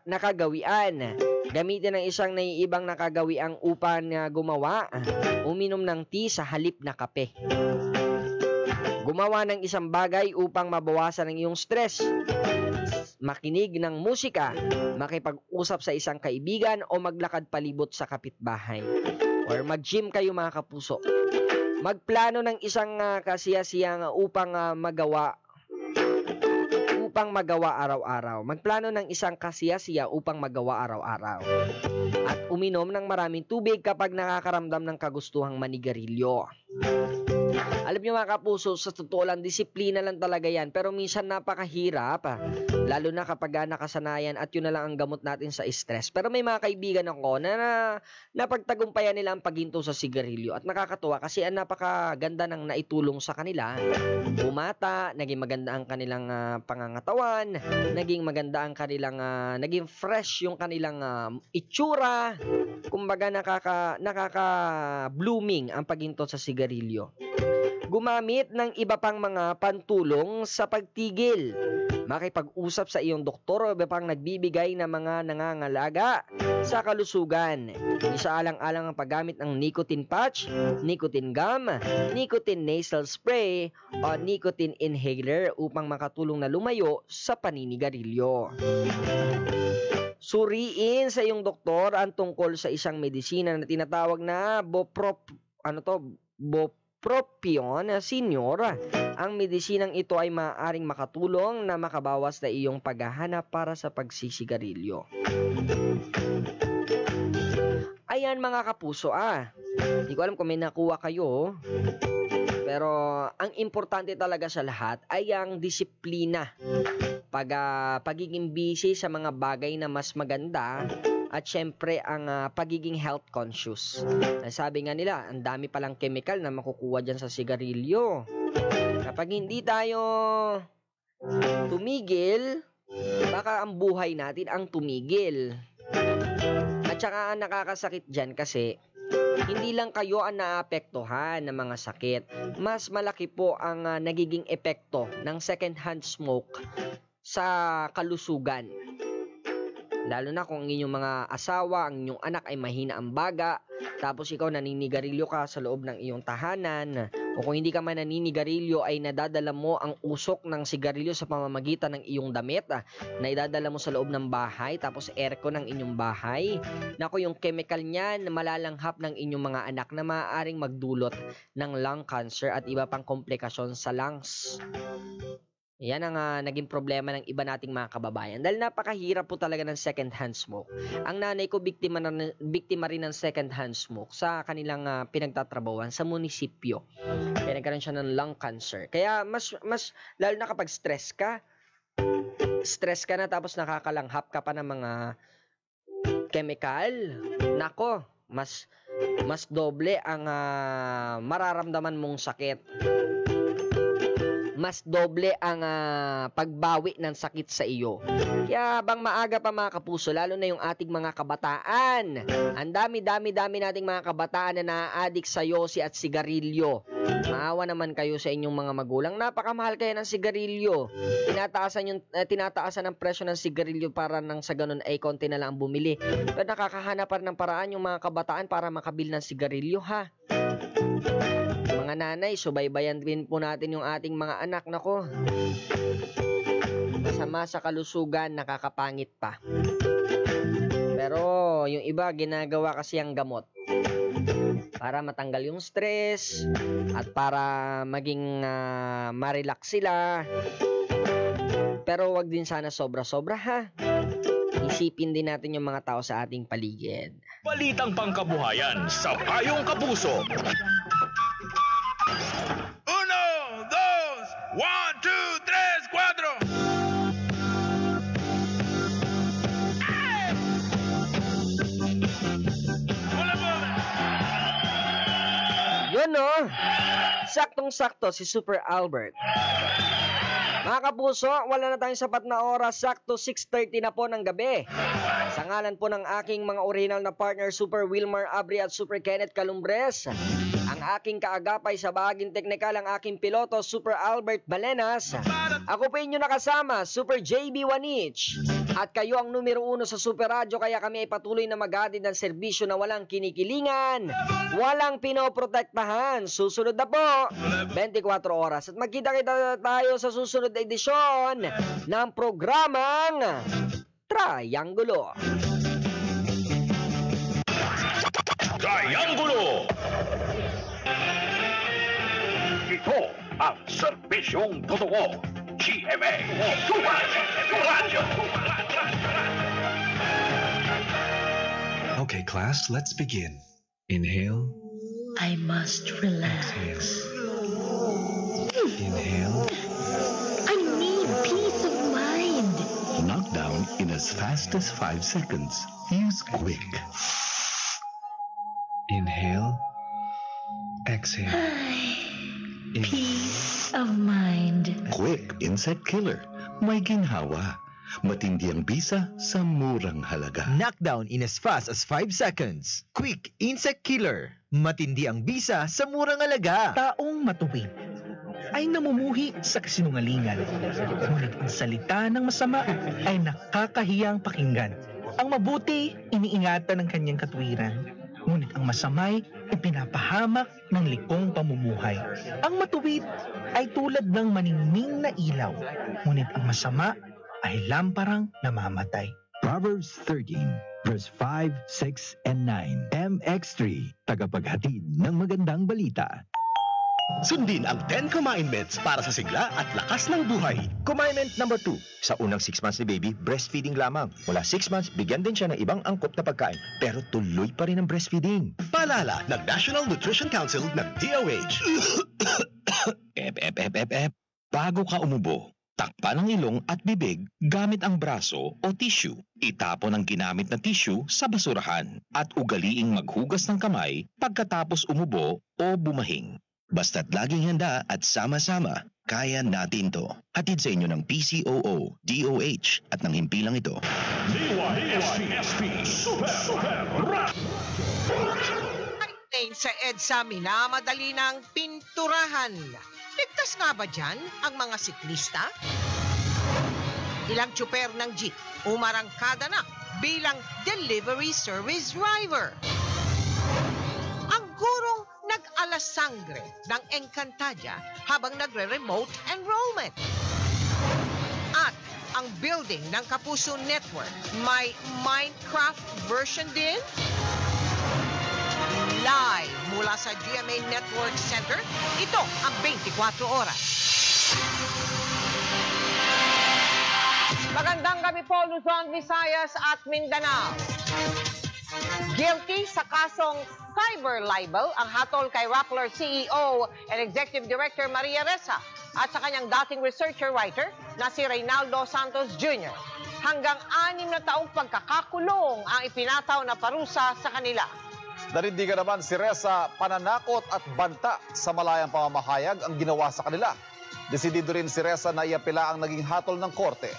nakagawian. Gamitin ang isang naiibang nakagawiang upang gumawa. Uminom ng tea sa halip na kape. Gumawa ng isang bagay upang mabawasan ang iyong stress. Makinig ng musika, makipag-usap sa isang kaibigan o maglakad palibot sa kapitbahay. Or mag-gym kayo mga kapuso. Magplano ng isang kasiyasiyang upang magawa araw-araw. Magplano ng isang kasiyasiya upang magawa araw-araw. At uminom ng maraming tubig kapag nakakaramdam ng kagustuhang manigarilyo. Alam niyo mga kapuso, sa totoo lang, disiplina lang talaga yan. Pero minsan napakahirap. Lalo na kapag nakasanayan at yun na lang ang gamot natin sa stress. Pero may mga kaibigan ako na napagtagumpayan nila ang paghinto sa sigarilyo. At nakakatuwa kasi ang napakaganda ng naitulong sa kanila. Bumata, naging maganda ang kanilang pangangatawan, naging maganda ang kanilang, naging fresh yung kanilang itsura. Kumbaga nakaka-blooming ang paghinto sa sigarilyo. Gumamit ng iba pang mga pantulong sa pagtigil. Makipag-usap sa iyong doktor o iba pang nagbibigay ng mga nangangalaga sa kalusugan. Isaalang-alang ang paggamit ng nicotine patch, nicotine gum, nicotine nasal spray o nicotine inhaler upang makatulong na lumayo sa paninigarilyo. Suriin sa iyong doktor ang tungkol sa isang medisina na tinatawag na Propion Senior. Ang medisinang ito ay maaaring makatulong na makabawas na iyong paghahanap para sa pagsisigarilyo. Ayan mga kapuso, hindi ko alam kung may nakuha kayo. Pero ang importante talaga sa lahat ay ang disiplina. Pagiging busy sa mga bagay na mas maganda at syempre ang pagiging health conscious. Sabi nga nila, ang dami palang chemical na makukuha dyan sa sigarilyo. Kapag hindi tayo tumigil, baka ang buhay natin ang tumigil. At saka ang nakakasakit dyan kasi hindi lang kayo ang naapektuhan ng mga sakit. Mas malaki po ang nagiging epekto ng second-hand smoke sa kalusugan. Lalo na kung ang inyong mga asawa, ang inyong anak ay mahina ang baga, tapos ikaw naninigarilyo ka sa loob ng iyong tahanan, o kung hindi ka man naninigarilyo ay nadadala mo ang usok ng sigarilyo sa pamamagitan ng iyong damit, na idadala mo sa loob ng bahay, tapos aircon ng inyong bahay. Naku, yung chemical niyan malalanghap ng inyong mga anak na maaaring magdulot ng lung cancer at iba pang komplikasyon sa lungs. Yan ang naging problema ng iba nating mga kababayan. Dahil napakahirap po talaga ng second-hand smoke. Ang nanay ko biktima rin ng second-hand smoke sa kanilang pinagtatrabawan sa munisipyo. Kaya nagkaroon siya ng lung cancer. Kaya mas lalo na kapag stress ka na tapos nakakalanghap ka pa ng mga chemical. Nako, mas doble ang mararamdaman mong sakit. Mas doble ang pagbawi ng sakit sa iyo. Kaya habang maaga pa mga kapuso, lalo na yung ating mga kabataan, ang dami nating mga kabataan na naa-addict sa yosi at sigarilyo. Maawa naman kayo sa inyong mga magulang. Napakamahal kayo ng sigarilyo. Tinataasan ng presyo ng sigarilyo para nang sa ganun ay konti na lang ang bumili. Pero nakakahanap pa ng paraan yung mga kabataan para makabili ng sigarilyo, ha? Mga nanay, subaybayan din po natin yung ating mga anak. Nako, masama sa kalusugan, nakakapangit pa. Pero yung iba ginagawa kasi ang gamot para matanggal yung stress at para maging ma-relax sila. Pero wag din sana sobra-sobra, ha? Isipin din natin yung mga tao sa ating paligid. Balitang pangkabuhayan sa Payong Kapuso. 1, 2, 3, 4. Yun, no? Saktong-sakto si Super Albert. Mga kapuso, wala na tayong sapat na oras. Sakto 6:30 na po ng gabi. Sa ngalan po ng aking mga original na partner, Super Wilmar Abri at Super Kenneth Calumbres, ang aking kaagapay sa bahaging teknikal, ang aking piloto, Super Albert Balenas. Ako po inyo nakasama, Super JB Wanich. At kayo ang numero 1 sa Super Radio, kaya kami ay patuloy na maghatid ng serbisyo na walang kinikilingan, walang pinoprotektahan. Susunod na po, 24 oras. At magkita-kita tayo sa susunod na edisyon ng programang Triangulo. Triangulo! Ito ang serbisyong totoo. GMA Radio. Okay, class, let's begin. Inhale. I must relax. Inhale. I need peace of mind. Knock down in as fast as 5 seconds. Use Quick. Inhale. Exhale. Peace of mind. Quick Insect Killer. May ginhawa. Matindi ang bisa sa murang halaga. Knockdown in as fast as 5 seconds. Quick Insect Killer. Matindi ang bisa sa murang halaga. Taong matuwid ay namumuhi sa kasinungalingan. Ngunit ang salita ng masama ay nakakahiyang pakinggan. Ang mabuti, iniingatan ng kanyang katwiran. Ngunit ang masamay, ipinapahamak ng likong pamumuhay. Ang matuwid ay tulad ng maningning na ilaw. Ngunit ang masama ay lamparang namamatay. Proverbs 13, verse 5, 6, and 9. MX3, tagapaghatid ng magandang balita. Sundin ang 10 Kumain-Meds para sa sigla at lakas ng buhay. Kumain-Ment number 2. Sa unang 6 months ni baby, breastfeeding lamang. Mula 6 months, bigyan din siya ng ibang angkop na pagkain. Pero tuloy pa rin ang breastfeeding. Paalala ng National Nutrition Council ng DOH. Bago ka umubo, takpan ang ilong at bibig gamit ang braso o tissue. Itapon ang ginamit na tissue sa basurahan at ugaliing maghugas ng kamay pagkatapos umubo o bumahing. Basta't laging handa at sama-sama, kaya natin to. Hatid sa inyo ng PCOO, DOH at ng himpilang ito. DYSP Super Rap! Sa EDSA, minamadali ng pinturahan. Ligtas nga ba dyan ang mga siklista? Ilang tsuper ng jeep umarangkada na bilang delivery service driver. Ang gurong nag-alasangre ng Encantadia habang nagre-remote enrollment. At ang building ng Kapuso Network may Minecraft version din? Live mula sa GMA Network Center, ito ang 24 oras. Magandang gabi po, Luzon, Visayas at Mindanao. Guilty sa kasong cyber libel ang hatol kay Rappler CEO and Executive Director Maria Ressa at sa kanyang dating researcher-writer na si Reynaldo Santos Jr. Hanggang 6 na taong pagkakakulong ang ipinataw na parusa sa kanila. Nanindigan naman si Ressa, pananakot at banta sa malayang pamamahayag ang ginawa sa kanila. Desidido rin si Ressa na iapila ang naging hatol ng korte.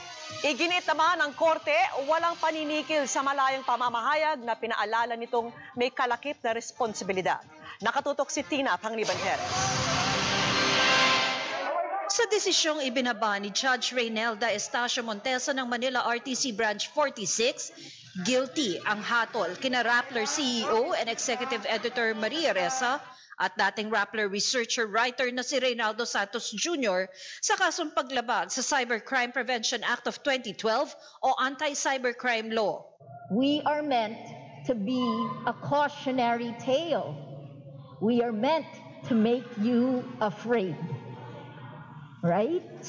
Iginit naman ng korte, walang paninikil sa malayang pamamahayag na pinaalala nitong may kalakip na responsibilidad. Nakatutok si Tina Pangliban-Jerez. Sa desisyong ibinaba ni Judge Reynelda Estacio Montesa ng Manila RTC Branch 46, guilty ang hatol kina Rappler CEO and Executive Editor Maria Ressa at dating Rappler researcher-writer na si Reynaldo Santos Jr. sa kasong paglabag sa Cybercrime Prevention Act of 2012 o Anti-Cybercrime Law. We are meant to be a cautionary tale. We are meant to make you afraid. Right?